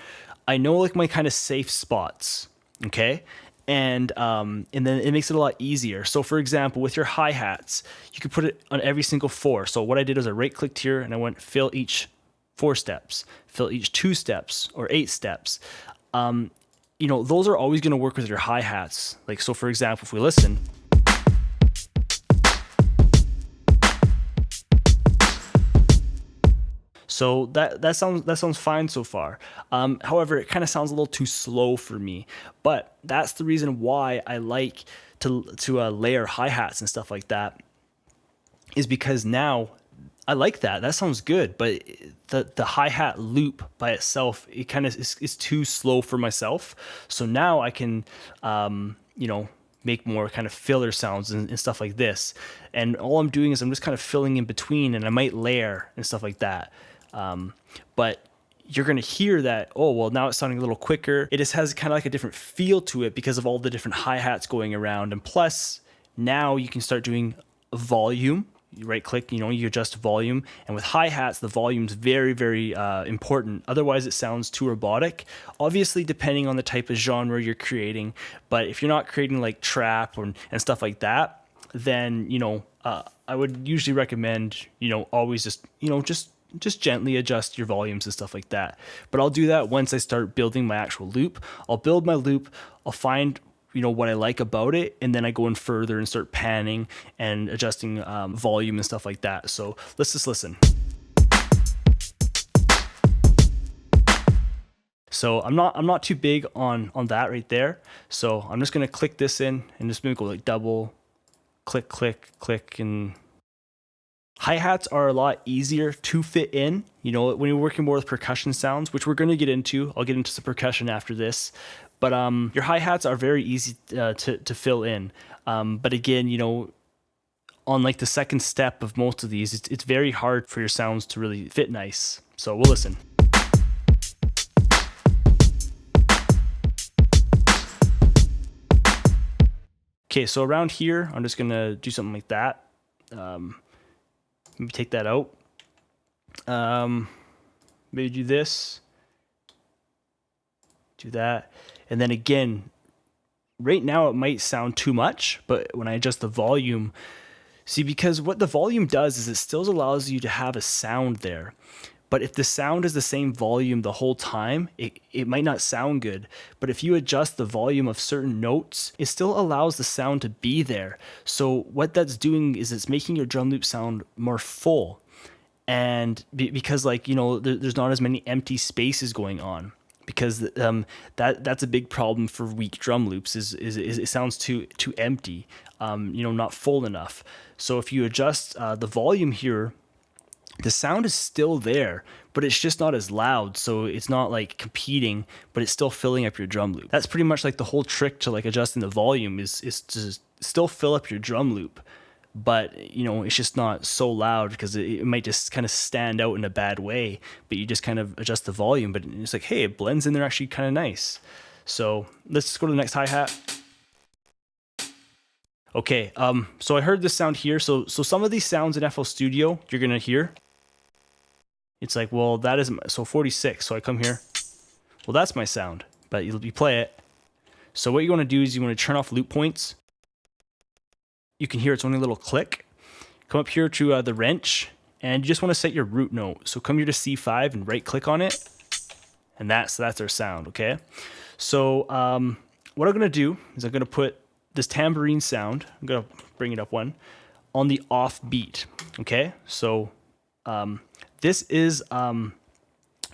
Speaker 1: I know like my kind of safe spots, okay? And then it makes it a lot easier. So for example, with your hi-hats, you could put it on every single 4. So what I did was I right-clicked here and I went fill each 4 steps, fill each 2 steps or 8 steps. You know, those are always going to work with your hi-hats. Like, so for example, if we listen, So that sounds fine so far. However, it kind of sounds a little too slow for me. But that's the reason why I like to layer hi-hats and stuff like that, is because now I like that. That sounds good, but the hi-hat loop by itself, it kind of is too slow for myself. So now I can, make more kind of filler sounds and stuff like this. And all I'm doing is I'm just kind of filling in between, and I might layer and stuff like that. But you're going to hear that, oh, well, now it's sounding a little quicker. It just has kind of like a different feel to it because of all the different hi-hats going around. And plus, now you can start doing volume. You right click, you adjust volume. And with hi-hats, the volume's very, very important. Otherwise, it sounds too robotic. Obviously, depending on the type of genre you're creating. But if you're not creating like trap and stuff like that, then, I would usually recommend, always just gently adjust your volumes and stuff like that. But I'll do that once I start building my actual loop. I'll build my loop. I'll find what I like about it, and then I go in further and start panning and adjusting volume and stuff like that. So let's just listen. So I'm not too big on that right there. So I'm just gonna click this in and just maybe go like double click, click, click. And hi-hats are a lot easier to fit in, when you're working more with percussion sounds, which we're going to get into. I'll get into some percussion after this. But your hi-hats are very easy to fill in. But again, on like the second step of most of these, it's very hard for your sounds to really fit nice. So we'll listen. Okay, so around here, I'm just going to do something like that. Maybe take that out. Maybe do this. Do that. And then again, right now it might sound too much, but when I adjust the volume, see, because what the volume does is it still allows you to have a sound there. But if the sound is the same volume the whole time, it might not sound good. But if you adjust the volume of certain notes, it still allows the sound to be there. So what that's doing is it's making your drum loop sound more full. And because there's not as many empty spaces going on. Because that's a big problem for weak drum loops is it sounds too empty, not full enough. So if you adjust the volume here, the sound is still there, but it's just not as loud. So it's not like competing, but it's still filling up your drum loop. That's pretty much like the whole trick to like adjusting the volume is to still fill up your drum loop. But, it's just not so loud because it might just kind of stand out in a bad way, but you just kind of adjust the volume, but it's like, hey, it blends in there actually kind of nice. So let's just go to the next hi-hat. Okay, so I heard this sound here. So some of these sounds in FL Studio, you're going to hear. It's like, well, that isn't, so 46. So I come here. Well, that's my sound, but you play it. So what you want to do is you want to turn off loop points. You can hear its only little click. Come up here to the wrench, and you just want to set your root note. So come here to C5 and right click on it, and that's our sound, okay? So what I'm going to do is I'm going to put this tambourine sound, I'm going to bring it up one, on the off beat, okay? So this is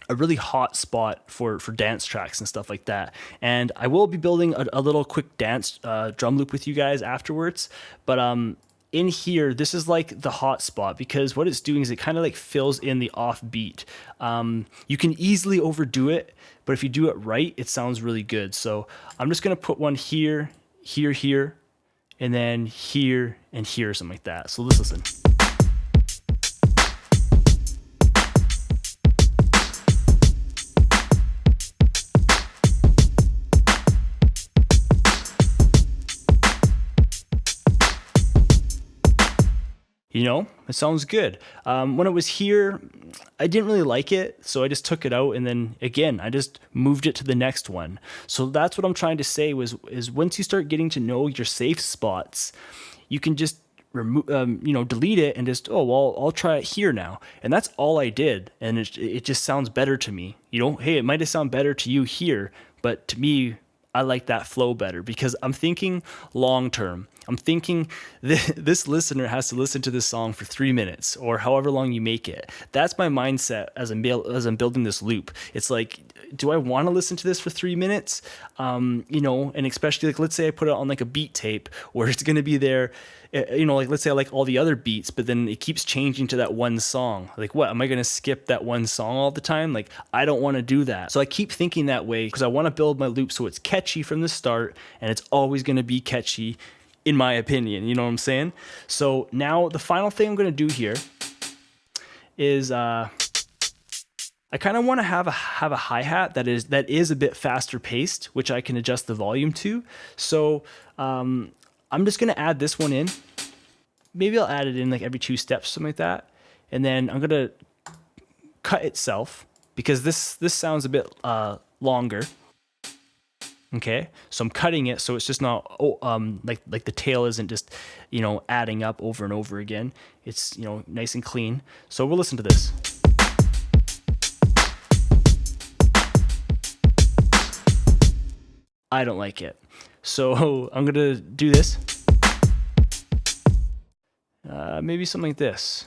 Speaker 1: a really hot spot for dance tracks and stuff like that. And I will be building a little quick dance drum loop with you guys afterwards. But in here, this is like the hot spot because what it's doing is it kind of like fills in the off beat. You can easily overdo it, but if you do it right, it sounds really good. So I'm just going to put one here, here, here, and then here and here, something like that. So let's listen. It sounds good. When it was here, I didn't really like it, so I just took it out, and then again, I just moved it to the next one. So that's what I'm trying to say is once you start getting to know your safe spots, you can just remove, delete it and just, oh, well, I'll try it here now. And that's all I did, and it just sounds better to me. Hey, it might have sound better to you here, but to me, I like that flow better because I'm thinking long term. I'm thinking this listener has to listen to this song for 3 minutes or however long you make it. That's my mindset as I'm building this loop. It's like, do I want to listen to this for 3 minutes? And especially like, let's say I put it on like a beat tape where it's going to be there. Like let's say I like all the other beats, but then it keeps changing to that one song. Like, what, am I going to skip that one song all the time? Like, I don't want to do that. So I keep thinking that way because I want to build my loop so it's catchy from the start, and it's always going to be catchy in my opinion. You know what I'm saying? So now the final thing I'm going to do here is I kind of want to have a hi-hat that is a bit faster paced, which I can adjust the volume to. So I'm just going to add this one in. Maybe I'll add it in like every 2 steps, something like that. And then I'm going to cut itself because this sounds a bit longer. Okay, so I'm cutting it so it's just not like the tail isn't just adding up over and over again. It's nice and clean. So we'll listen to this. I don't like it. So I'm gonna do this. Maybe something like this.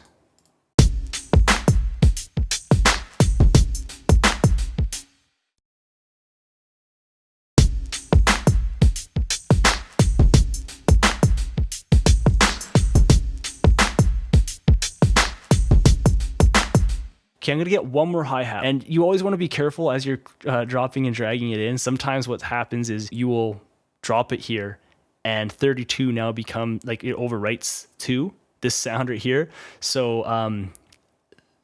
Speaker 1: Okay, I'm gonna get one more hi-hat. And you always wanna be careful as you're dropping and dragging it in. Sometimes what happens is you will drop it here and 32 now become, like, it overwrites to this sound right here. So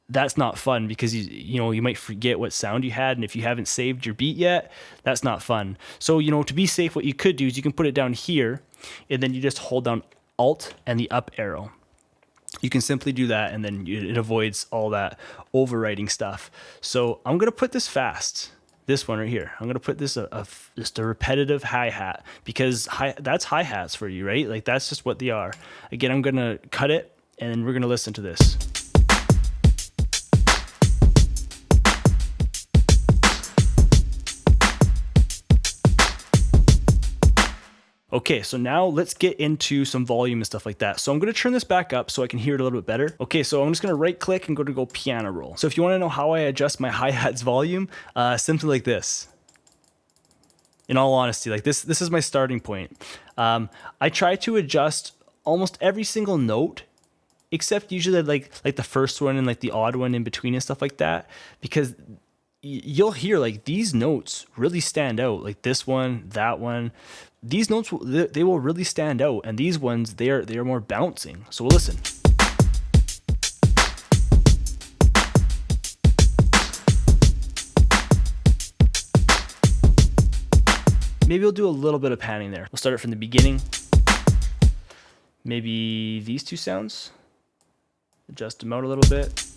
Speaker 1: that's not fun because you might forget what sound you had, and if you haven't saved your beat yet, that's not fun. So to be safe, what you could do is you can put it down here, and then you just hold down Alt and the up arrow. You can simply do that, and then it avoids all that overwriting stuff. So I'm gonna put this fast. This one right here. I'm gonna put this just a repetitive hi-hat because that's hi-hats for you, right? Like that's just what they are. Again, I'm gonna cut it, and then we're gonna listen to this. Okay, so now let's get into some volume and stuff like that. So I'm gonna turn this back up so I can hear it a little bit better. Okay, so I'm just gonna right click and go piano roll. So if you wanna know how I adjust my hi-hats volume, simply like this. In all honesty, like this is my starting point. I try to adjust almost every single note, except usually like the first one and like the odd one in between and stuff like that, because you'll hear like these notes really stand out, like this one, that one. These notes, they will really stand out, and these ones, they are more bouncing. So we'll listen. Maybe we'll do a little bit of panning there. We'll start it from the beginning. Maybe these 2 sounds. Adjust them out a little bit.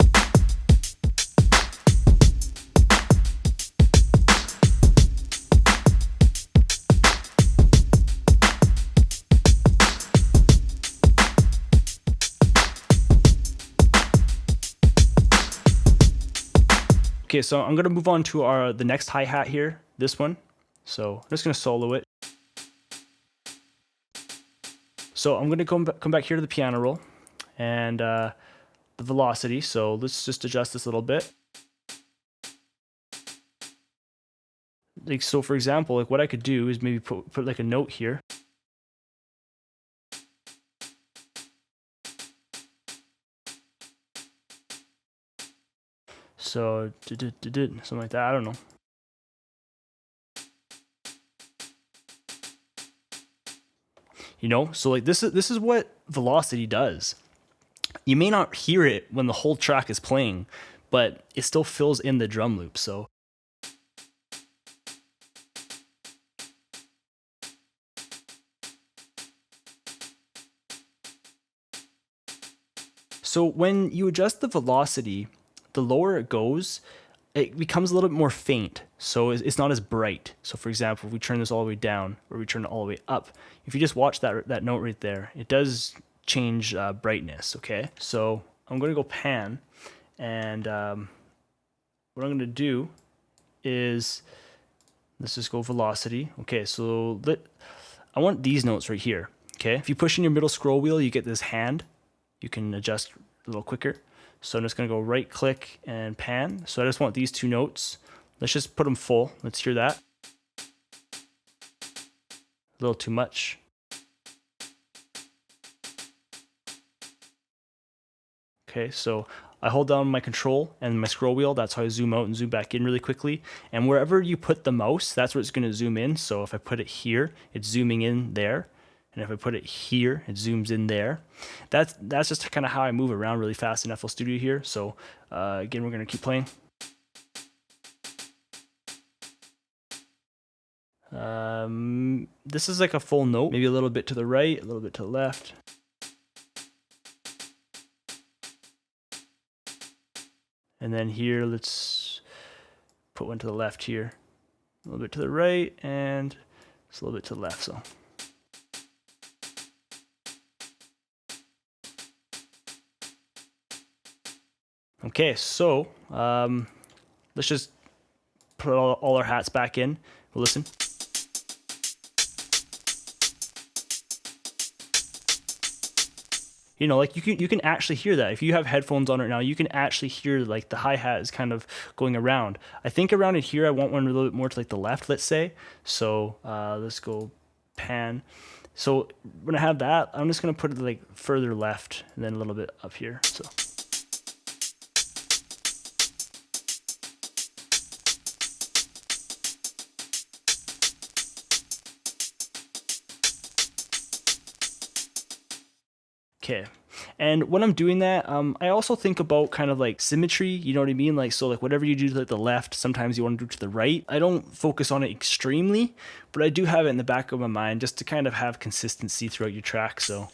Speaker 1: Okay, so I'm gonna move on to the next hi-hat here, this one. So I'm just gonna solo it. So I'm gonna come back here to the piano roll and the velocity. So let's just adjust this a little bit. Like, so for example, like what I could do is maybe put like a note here. So something like that. I don't know. So like this is what velocity does. You may not hear it when the whole track is playing, but it still fills in the drum loop. So when you adjust the velocity, the lower it goes, it becomes a little bit more faint. So it's not as bright. So for example, if we turn this all the way down or we turn it all the way up, if you just watch that note right there, it does change brightness, okay? So I'm gonna go pan, and what I'm gonna do is Let's just go velocity. Okay, so I want these notes right here. Okay, if you push in your middle scroll wheel, you get this hand. You can adjust a little quicker. So I'm just gonna go right click and pan. So I just want these two notes. Let's just put them full. Let's hear that. A little too much. Okay, so I hold down my control and my scroll wheel. That's how I zoom out and zoom back in really quickly. And wherever you put the mouse, that's where it's going to zoom in. So if I put it here, it's zooming in there. And if I put it here, it zooms in there. That's just kind of how I move around really fast in FL Studio here. So again, we're going to keep playing. This is like a full note, maybe a little bit to the right, a little bit to the left. And then here, let's put one to the left here, a little bit to the right, and just a little bit to the left. So. Okay, so let's just put all our hats back in. We'll listen. You know, like you can actually hear that. If you have headphones on right now, you can actually hear like the hi-hat is kind of going around. I think around in here, I want one a little bit more to like the left, let's say. So let's go pan. So when I have that, I'm just gonna put it like further left and then a little bit up here. So. Okay, and when I'm doing that, I also think about kind of like symmetry, you know what I mean? Like, so like whatever you do to the left, sometimes you want to do to the right. I don't focus on it extremely, but I do have it in the back of my mind just to kind of have consistency throughout your track. So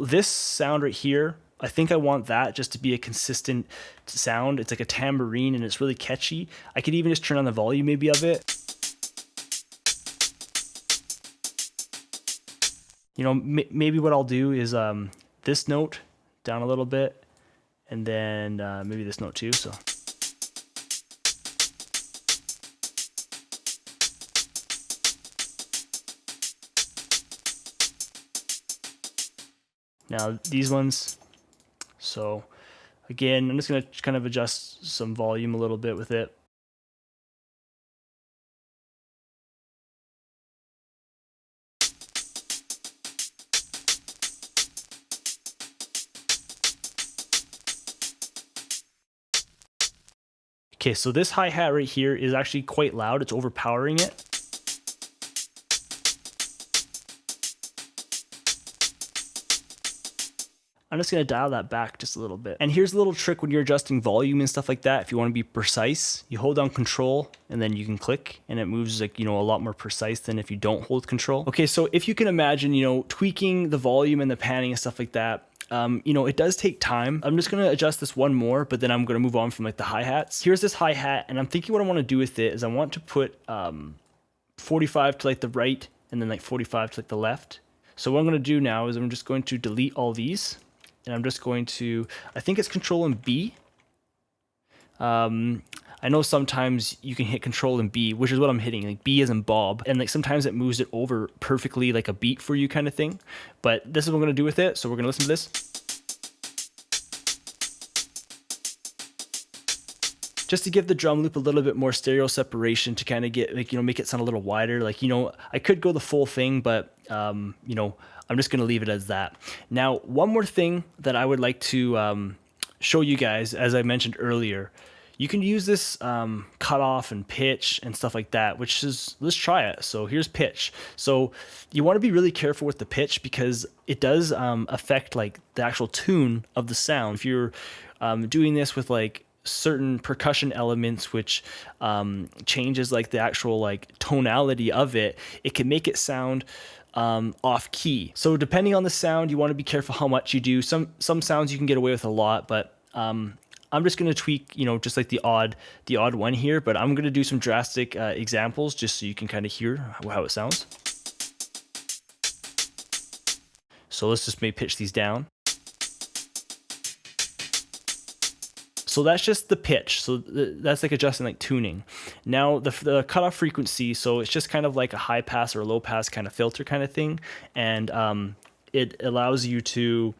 Speaker 1: this sound right here, I think I want that just to be a consistent sound. It's like a tambourine and it's really catchy. I could even just turn on the volume maybe of it. You know, maybe what I'll do is this note down a little bit, and then maybe this note too. So. Now these ones. So again, I'm just going to kind of adjust some volume a little bit with it. Okay, so this hi-hat right here is actually quite loud. It's overpowering it. I'm just gonna dial that back just a little bit. And here's a little trick when you're adjusting volume and stuff like that. If you wanna be precise, you hold down control and then you can click and it moves like, you know, a lot more precise than if you don't hold control. Okay, so if you can imagine, you know, tweaking the volume and the panning and stuff like that, you know, it does take time. I'm just gonna adjust this one more, but then I'm gonna move on from like the hi-hats. Here's this hi-hat, and I'm thinking what I wanna do with it is I want to put 45 to like the right and then like 45 to like the left. So what I'm gonna do now is I'm just going to delete all these, and I'm just going to, I think it's Control and B. I know sometimes you can hit Control and B, which is what I'm hitting, like B as in Bob, and like sometimes it moves it over perfectly like a beat for you kind of thing. But this is what we're gonna do with it, so we're gonna listen to this. Just to give the drum loop a little bit more stereo separation to kind of get, like, you know, make it sound a little wider. Like, you know, I could go the full thing, but, you know, I'm just gonna leave it as that. Now, one more thing that I would like to show you guys, as I mentioned earlier, you can use this cutoff and pitch and stuff like that, which is, let's try it. So here's pitch. So you want to be really careful with the pitch because it does affect like the actual tune of the sound. If you're doing this with like certain percussion elements, which changes like the actual like tonality of it, it can make it sound off key. So depending on the sound, you want to be careful how much you do. Some sounds you can get away with a lot, but I'm just going to tweak, you know, just like the odd one here, but I'm going to do some drastic examples just so you can kind of hear how it sounds. So let's just maybe pitch these down. So that's just the pitch. So that's like adjusting like tuning. Now the cutoff frequency, so it's just kind of like a high pass or a low pass kind of filter kind of thing. And it allows you to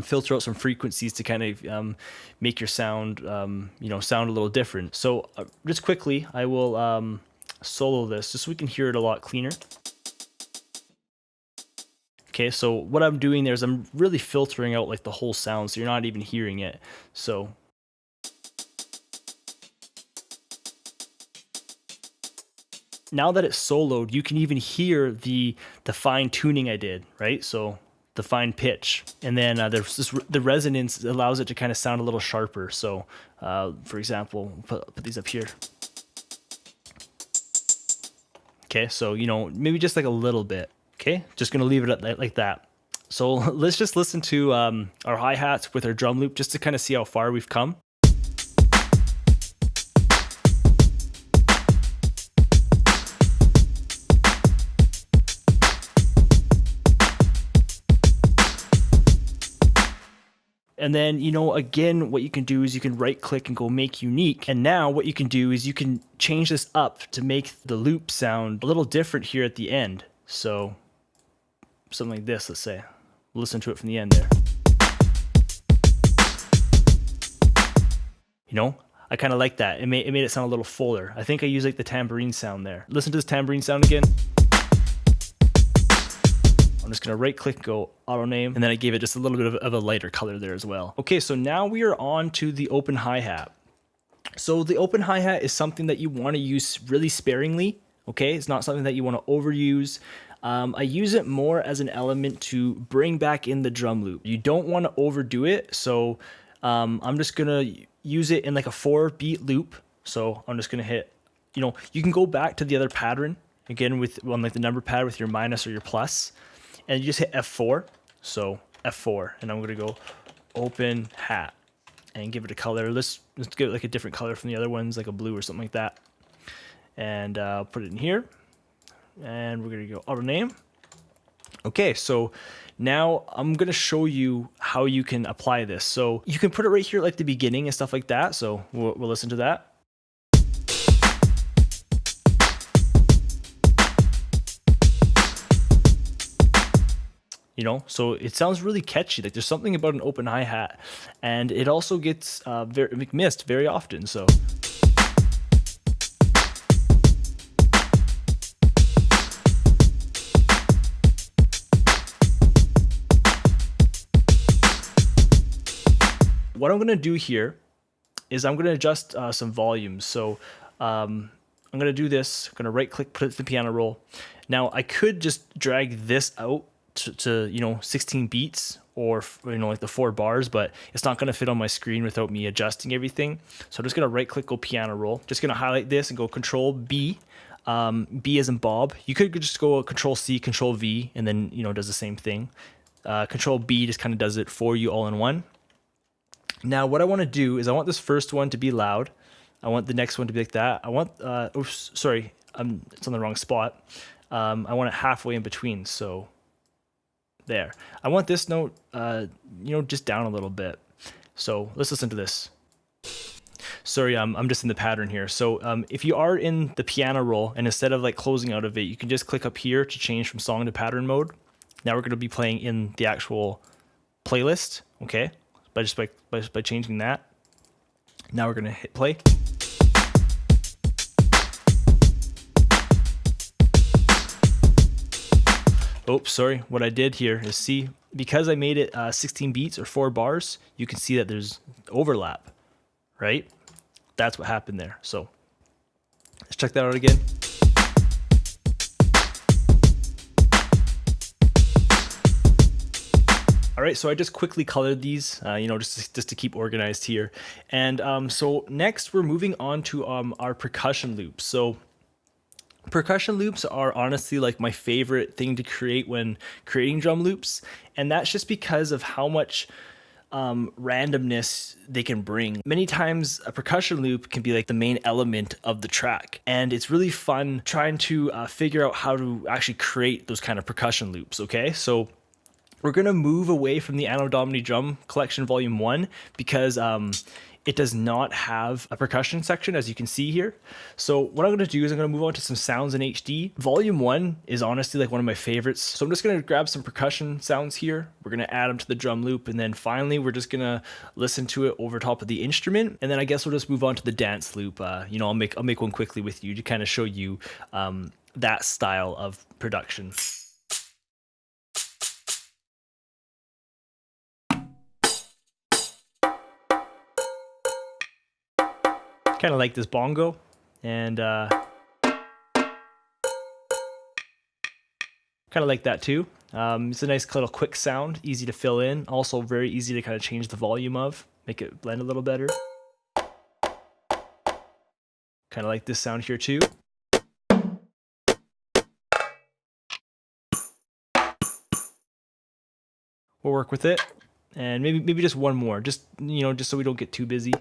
Speaker 1: filter out some frequencies to kind of make your sound, sound a little different. So just quickly, I will solo this just so we can hear it a lot cleaner. Okay, so what I'm doing there is I'm really filtering out like the whole sound, so you're not even hearing it. So now that it's soloed, you can even hear the fine tuning I did, right? So the fine pitch, and then there's the resonance allows it to kind of sound a little sharper. So for example, put these up here. Okay, so maybe just like a little bit. Okay, just gonna leave it at like that. So let's just listen to our hi-hats with our drum loop just to kind of see how far we've come. And then, again, what you can do is you can right click and go make unique. And now what you can do is you can change this up to make the loop sound a little different here at the end. So something like this, let's say. Listen to it from the end there. I kind of like that. It made it sound a little fuller. I think I use like the tambourine sound there. Listen to this tambourine sound again. I'm just gonna right click, go auto name, and then I gave it just a little bit of a lighter color there as well. Okay, so now we are on to the open hi-hat. So the open hi-hat is something that you want to use really sparingly. Okay, it's not something that you want to overuse. I use it more as an element to bring back in the drum loop. You don't want to overdo it, so I'm just gonna use it in like a 4-beat loop. So I'm just gonna hit, you can go back to the other pattern again on like the number pad with your minus or your plus, and you just hit F4. So F4, and I'm gonna go open hat and give it a color. Let's give it like a different color from the other ones, like a blue or something like that. And put it in here. And we're gonna go auto name. Okay, so now I'm gonna show you how you can apply this. So you can put it right here at like the beginning and stuff like that. So we'll listen to that. So it sounds really catchy. Like there's something about an open hi-hat, and it also gets very missed very often. So. What I'm going to do here is I'm going to adjust some volumes. So I'm going to do this. I'm going to right click, put it to the piano roll. Now I could just drag this out to 16 beats or like the 4 bars, but it's not going to fit on my screen without me adjusting everything. So I'm just going to right click, go piano roll. Just going to highlight this and go Control B. B as in Bob. You could just go Control C, Control V, and then does the same thing. Control B just kind of does it for you all in one. Now what I want to do is I want this first one to be loud. I want the next one to be like that. I want, it's on the wrong spot. I want it halfway in between, so there. I want this note, just down a little bit. So let's listen to this. Sorry, I'm just in the pattern here. So if you are in the piano roll and instead of like closing out of it, you can just click up here to change from song to pattern mode. Now we're going to be playing in the actual playlist, okay? By changing that. Now we're going to hit play. Oops, sorry. What I did here is see, because I made it 16 beats or 4 bars, you can see that there's overlap, right? That's what happened there. So let's check that out again. All right, so I just quickly colored these, just to keep organized here. And so next we're moving on to our percussion loops. So percussion loops are honestly like my favorite thing to create when creating drum loops. And that's just because of how much randomness they can bring. Many times a percussion loop can be like the main element of the track. And it's really fun trying to figure out how to actually create those kind of percussion loops, okay? So we're going to move away from the Anno Domini Drum Collection Volume 1 because it does not have a percussion section, as you can see here. So what I'm going to do is I'm going to move on to some sounds in HD. Volume 1 is honestly like one of my favorites. So I'm just going to grab some percussion sounds here. We're going to add them to the drum loop. And then finally, we're just going to listen to it over top of the instrument. And then I guess we'll just move on to the dance loop. You know, I'll make one quickly with you to kind of show you that style of production. Kind of like this bongo, and kind of like that too. It's a nice little quick sound, easy to fill in, also very easy to kind of change the volume of, make it blend a little better. Kind of like this sound here too. We'll work with it, and maybe just one more, just so we don't get too busy.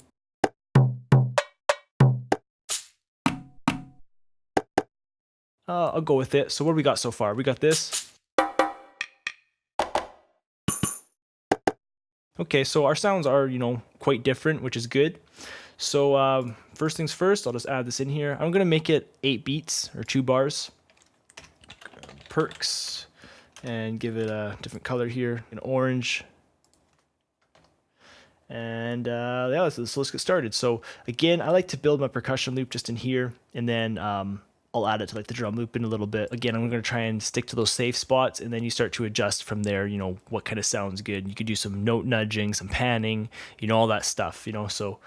Speaker 1: I'll go with it. So what do we got so far? We got this. Okay, so our sounds are, quite different, which is good. So first things first, I'll just add this in here. I'm going to make it 8 beats or 2 bars. Perks, and give it a different color here, an orange. And yeah, let's get started. So again, I like to build my percussion loop just in here, and then I'll add it to like the drum loop in a little bit. Again, I'm going to try and stick to those safe spots, and then you start to adjust from there, what kind of sounds good. You could do some note nudging, some panning, all that stuff, so.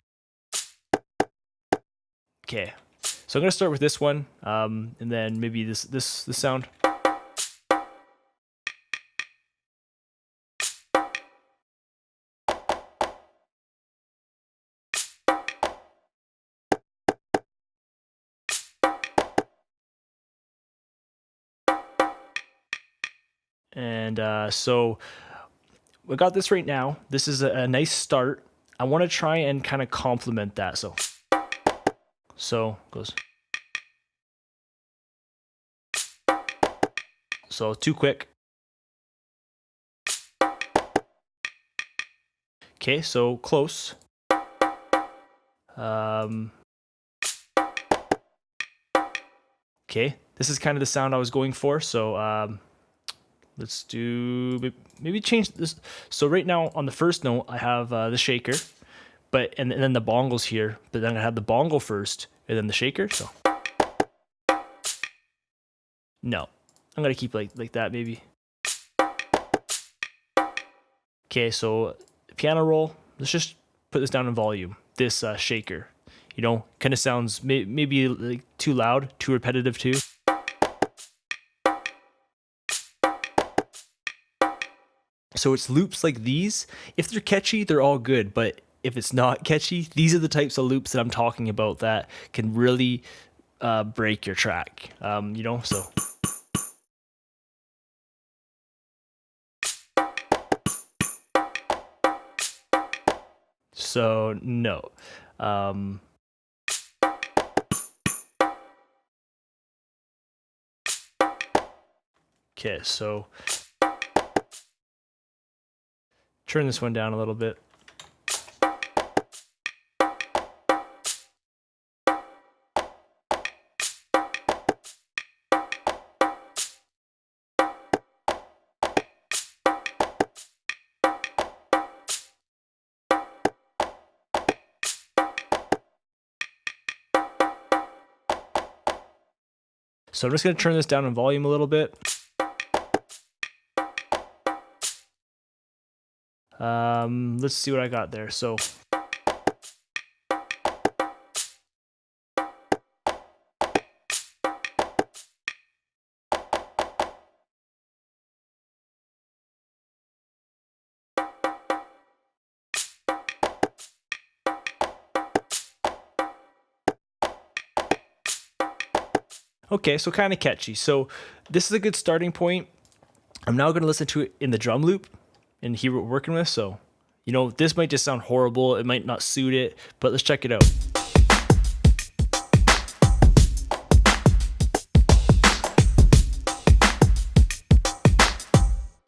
Speaker 1: Okay, so I'm going to start with this one, and then maybe this sound. And so we got this right now. This is a nice start. I want to try and kind of complement that. So goes. So too quick. Okay, so close. Okay, this is kind of the sound I was going for. So let's do, maybe change this. So right now on the first note, I have the shaker, and then the bongos here, but then I have the bongo first and then the shaker. So no, I'm going to keep like that maybe. Okay, so piano roll, let's just put this down in volume. This shaker, kind of sounds maybe like too loud, too repetitive too. So it's loops like these. If they're catchy, they're all good. But if it's not catchy, these are the types of loops that I'm talking about that can really break your track. So. So no. Okay, so. Turn this one down a little bit. So I'm just going to turn this down in volume a little bit. Let's see what I got there. So okay, so kind of catchy. So this is a good starting point. I'm now going to listen to it in the drum loop and hear what we're working with. So, this might just sound horrible. It might not suit it, but let's check it out.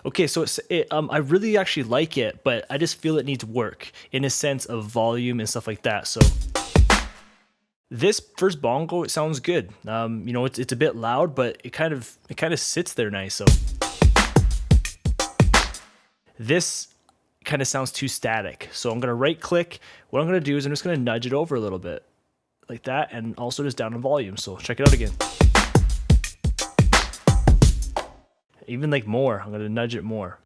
Speaker 1: Okay, so I really actually like it, but I just feel it needs work in a sense of volume and stuff like that. So this first bongo, it sounds good. You know, it's a bit loud, but it kind of sits there nice. So this kind of sounds too static. So I'm gonna right click. What I'm gonna do is I'm just gonna nudge it over a little bit, like that, and also just down in volume. So check it out again. Even like more, I'm gonna nudge it more.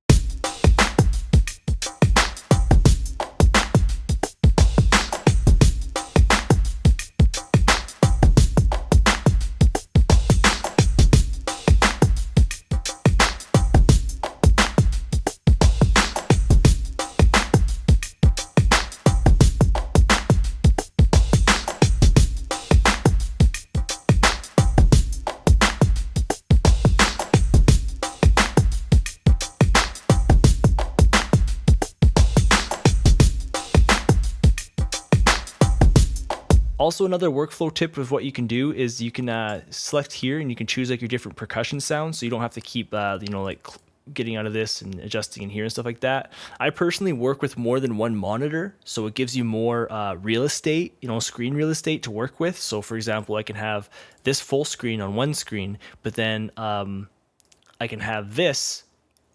Speaker 1: Also, another workflow tip of what you can do is you can select here and you can choose like your different percussion sounds, so you don't have to keep you know, like getting out of this and adjusting in here and stuff like that. I personally work with more than one monitor, so it gives you more real estate, you know, screen real estate to work with. So for example, I can have this full screen on one screen, but then I can have this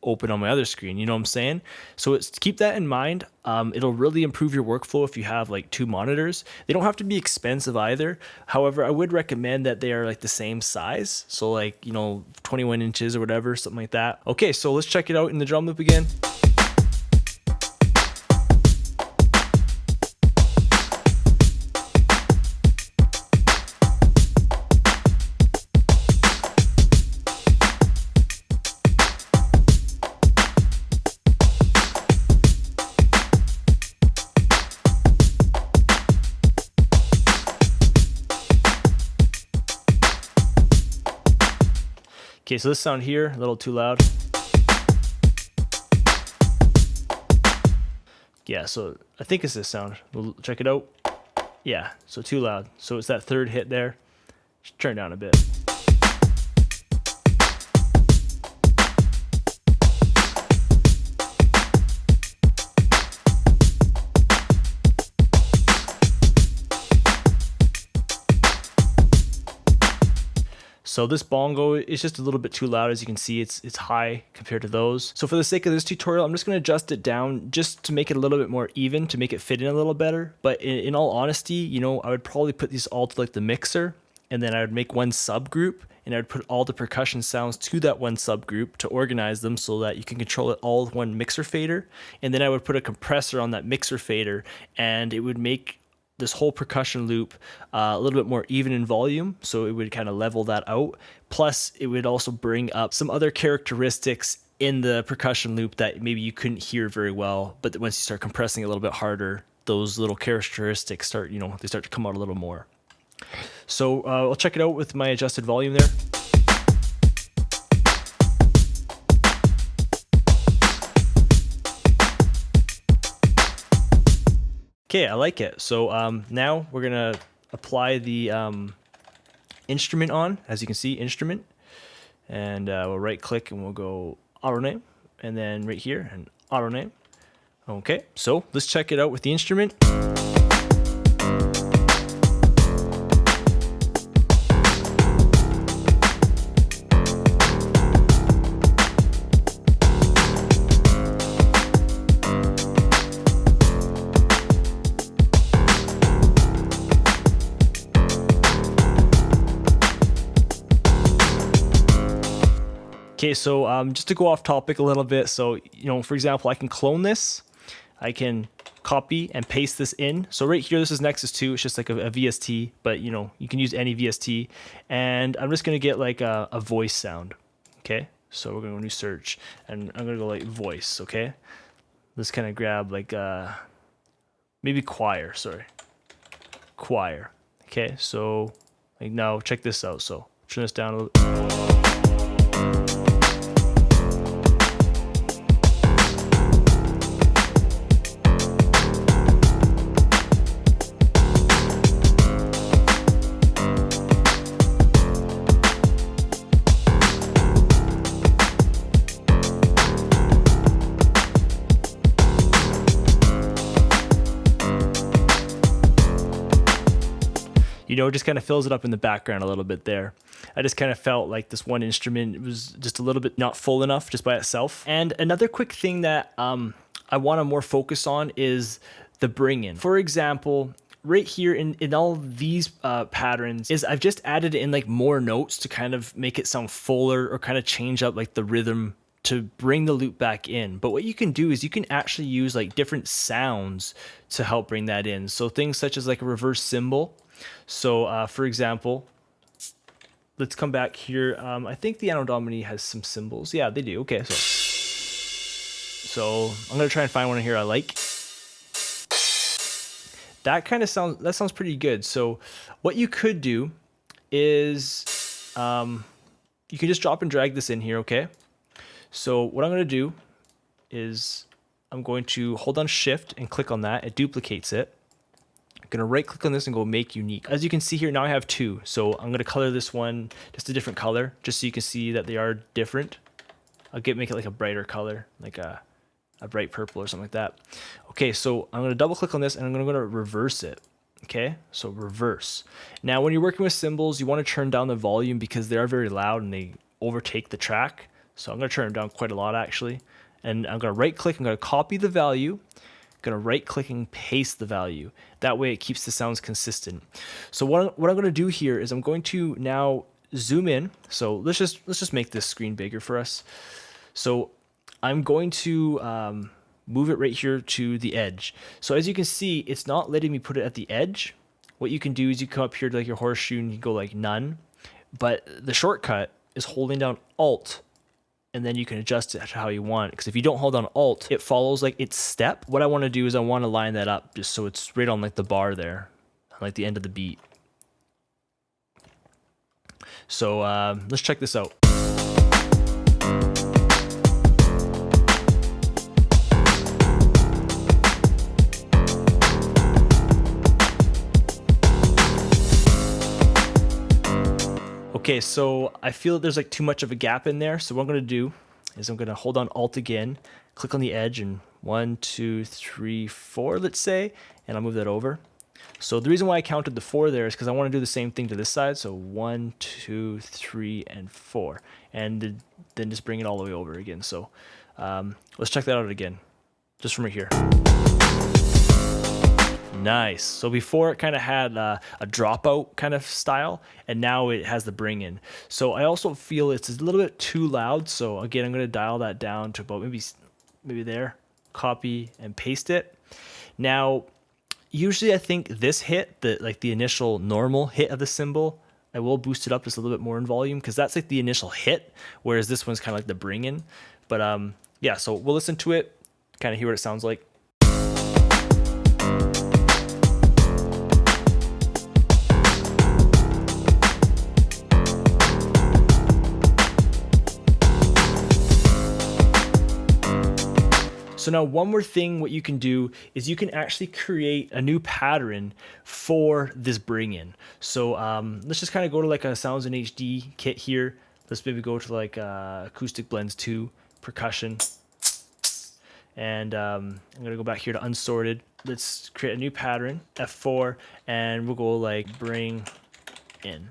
Speaker 1: open on my other screen, you know what I'm saying? So keep that in mind. It'll really improve your workflow if you have like two monitors. They don't have to be expensive either. However, I would recommend that they are like the same size. So like, you know, 21 inches or whatever, something like that. Okay, so let's check it out in the drum loop again. Okay, so this sound here, a little too loud. Yeah, so I think it's this sound. We'll check it out. Yeah, so too loud. So it's that third hit there. Just turn it down a bit. So this bongo is just a little bit too loud. As you can see, it's high compared to those. So for the sake of this tutorial, I'm just going to adjust it down just to make it a little bit more even, to make it fit in a little better. But in all honesty, you know, I would probably put these all to like the mixer, and then I would make one subgroup, and I would put all the percussion sounds to that one subgroup to organize them so that you can control it all with one mixer fader. And then I would put a compressor on that mixer fader, and it would make this whole percussion loop a little bit more even in volume, so it would kind of level that out. Plus, it would also bring up some other characteristics in the percussion loop that maybe you couldn't hear very well, but once you start compressing a little bit harder, those little characteristics start, you know, they start to come out a little more. So I'll check it out with my adjusted volume there. Okay, I like it. So now we're gonna apply the instrument on. As you can see, instrument, and we'll right click and we'll go auto name, and then right here and auto name. Okay, so let's check it out with the instrument. Okay, so just to go off topic a little bit, so, you know, for example, I can clone this, I can copy and paste this in. So right here, this is Nexus 2, it's just like a VST, but you know, you can use any VST, and I'm just gonna get like a voice sound, okay? So we're gonna go new search, and I'm gonna go like voice, okay? Let's kind of grab like, maybe choir, choir, okay? So like now check this out, so turn this down a little. you know, it just kind of fills it up in the background a little bit there. I just kind of felt like this one instrument was just a little bit not full enough just by itself. And another quick thing that I want to more focus on is the bring in. For example, right here in all of these patterns is I've just added in like more notes to kind of make it sound fuller or kind of change up like the rhythm to bring the loop back in. But what you can do is you can actually use like different sounds to help bring that in. So things such as like a reverse cymbal. So for example, let's come back here. I think the Anno Domini has some cymbals. Yeah, they do. Okay, so I'm gonna try and find one here I like. That kind of sounds pretty good. So what you could do is you can just drop and drag this in here, okay? So what I'm going to do is I'm going to hold on Shift and click on that. It duplicates it. I'm going to right click on this and go Make Unique. As you can see here, now I have two. So I'm going to color this one just a different color, just so you can see that they are different. Make it like a brighter color, like a bright purple or something like that. Okay, so I'm going to double click on this and I'm going to go to reverse it. Okay, so reverse. Now when you're working with cymbals, you want to turn down the volume because they are very loud and they overtake the track. So I'm going to turn them down quite a lot actually. And I'm going to right click, I'm going to copy the value, I'm going to right click and paste the value. That way it keeps the sounds consistent. So what I'm going to do here is I'm going to now zoom in. So let's just make this screen bigger for us. So I'm going to move it right here to the edge. So as you can see, it's not letting me put it at the edge. What you can do is you come up here to like your horseshoe and you go like none. But the shortcut is holding down Alt, and then you can adjust it to how you want. Because if you don't hold on Alt, it follows like its step. What I want to do is I want to line that up just so it's right on like the bar there, like the end of the beat. So let's check this out. Okay, so I feel there's like too much of a gap in there. So what I'm going to do is I'm going to hold on Alt again, click on the edge, and 1, 2, 3, 4, let's say, and I'll move that over. So the reason why I counted the 4 there is because I want to do the same thing to this side. So 1, 2, 3, and 4, and then just bring it all the way over again. So let's check that out again, just from right here. Nice. So before it kind of had a dropout kind of style, and now it has the bring in. So I also feel it's a little bit too loud. So again, I'm going to dial that down to about maybe there, copy and paste it. Now, usually I think this hit, the initial normal hit of the cymbal, I will boost it up just a little bit more in volume because that's like the initial hit, whereas this one's kind of like the bring in. But yeah, so we'll listen to it, kind of hear what it sounds like. So now one more thing, what you can do is you can actually create a new pattern for this bring in. So let's just kind of go to like a Sounds in HD kit here. Let's maybe go to like Acoustic Blends 2, Percussion. And I'm gonna go back here to Unsorted. Let's create a new pattern, F4, and we'll go like bring in.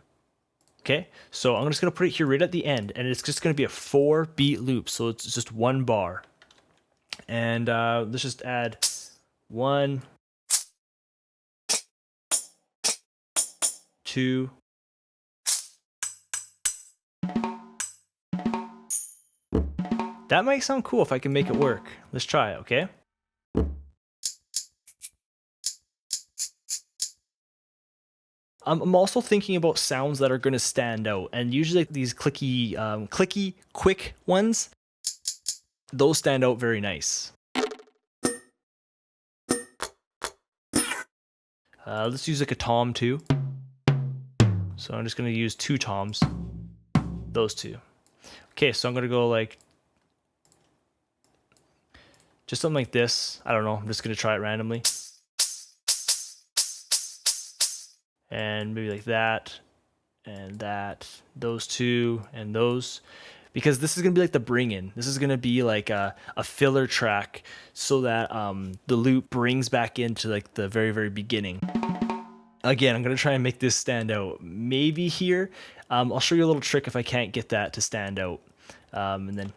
Speaker 1: Okay, so I'm just gonna put it here right at the end, and it's just gonna be a 4-beat loop. So it's just one bar. And let's just add 1, 2, that might sound cool if I can make it work. Let's try it, okay? I'm also thinking about sounds that are going to stand out, and usually these clicky, quick ones, those stand out very nice. Let's use like a tom too. So I'm just going to use 2 toms, those 2. Okay, so I'm going to go like, just something like this. I don't know, I'm just going to try it randomly. And maybe like that, and that, those 2, and those. Because this is going to be like the bring in. This is going to be like a filler track so that the loop brings back into like the very, very beginning. Again, I'm going to try and make this stand out. Maybe here. I'll show you a little trick if I can't get that to stand out. And then...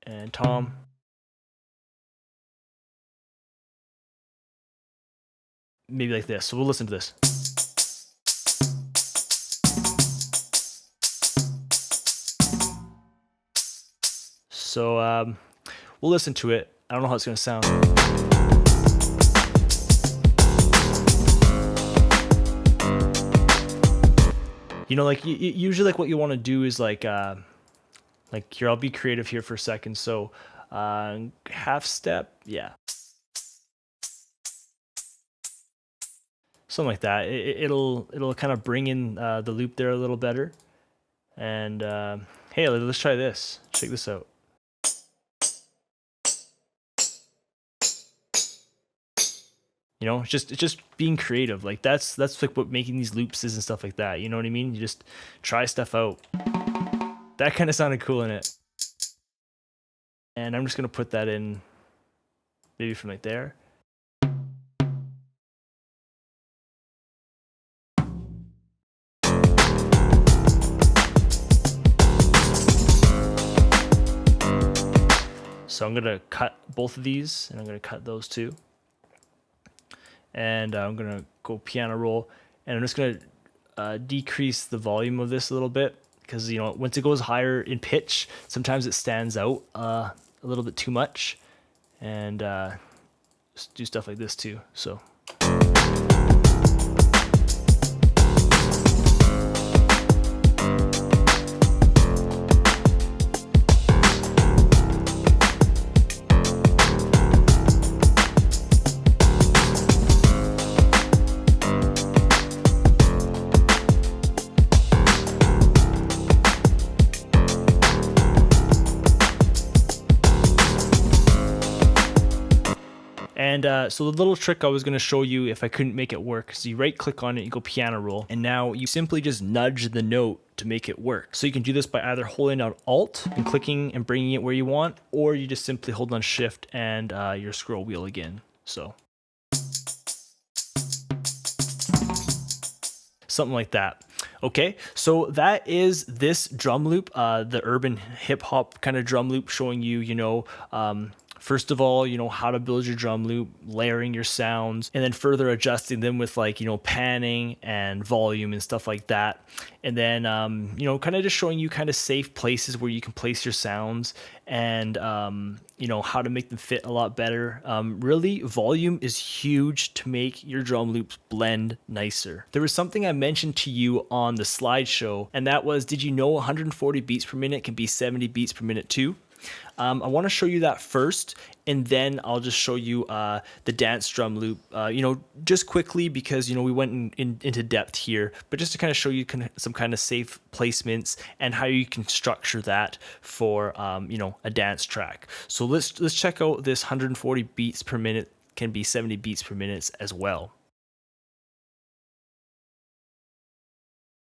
Speaker 1: And Tom. Maybe like this. So we'll listen to this. So we'll listen to it. I don't know how it's going to sound. You know, like usually like what you want to do is like here, I'll be creative here for a second. So half step. Yeah. Something like that. It'll kind of bring in the loop there a little better. And hey, let's try this. Check this out. You know, it's just being creative. Like that's like what making these loops is and stuff like that. You know what I mean? You just try stuff out. That kind of sounded cool in it. And I'm just gonna put that in maybe from like there. So I'm gonna cut both of these, and I'm gonna cut those two. And I'm gonna go piano roll, and I'm just gonna decrease the volume of this a little bit, because you know, once it goes higher in pitch, sometimes it stands out a little bit too much, and just do stuff like this too. So. And so the little trick I was going to show you if I couldn't make it work, so you right click on it, you go piano roll, and now you simply just nudge the note to make it work. So you can do this by either holding out Alt and clicking and bringing it where you want, or you just simply hold on Shift and your scroll wheel again. So something like that. Okay, so that is this drum loop, the urban hip hop kind of drum loop, showing you, you know, first of all, you know, how to build your drum loop, layering your sounds, and then further adjusting them with like, you know, panning and volume and stuff like that. And then, you know, kind of just showing you kind of safe places where you can place your sounds, and, you know, how to make them fit a lot better. Really, volume is huge to make your drum loops blend nicer. There was something I mentioned to you on the slideshow, and that was, did you know 140 beats per minute can be 70 beats per minute too? I want to show you that first, and then I'll just show you the dance drum loop, you know, just quickly, because, you know, we went into depth here, but just to kind of show you some kind of safe placements and how you can structure that for, you know, a dance track. So let's check out this 140 beats per minute can be 70 beats per minute as well.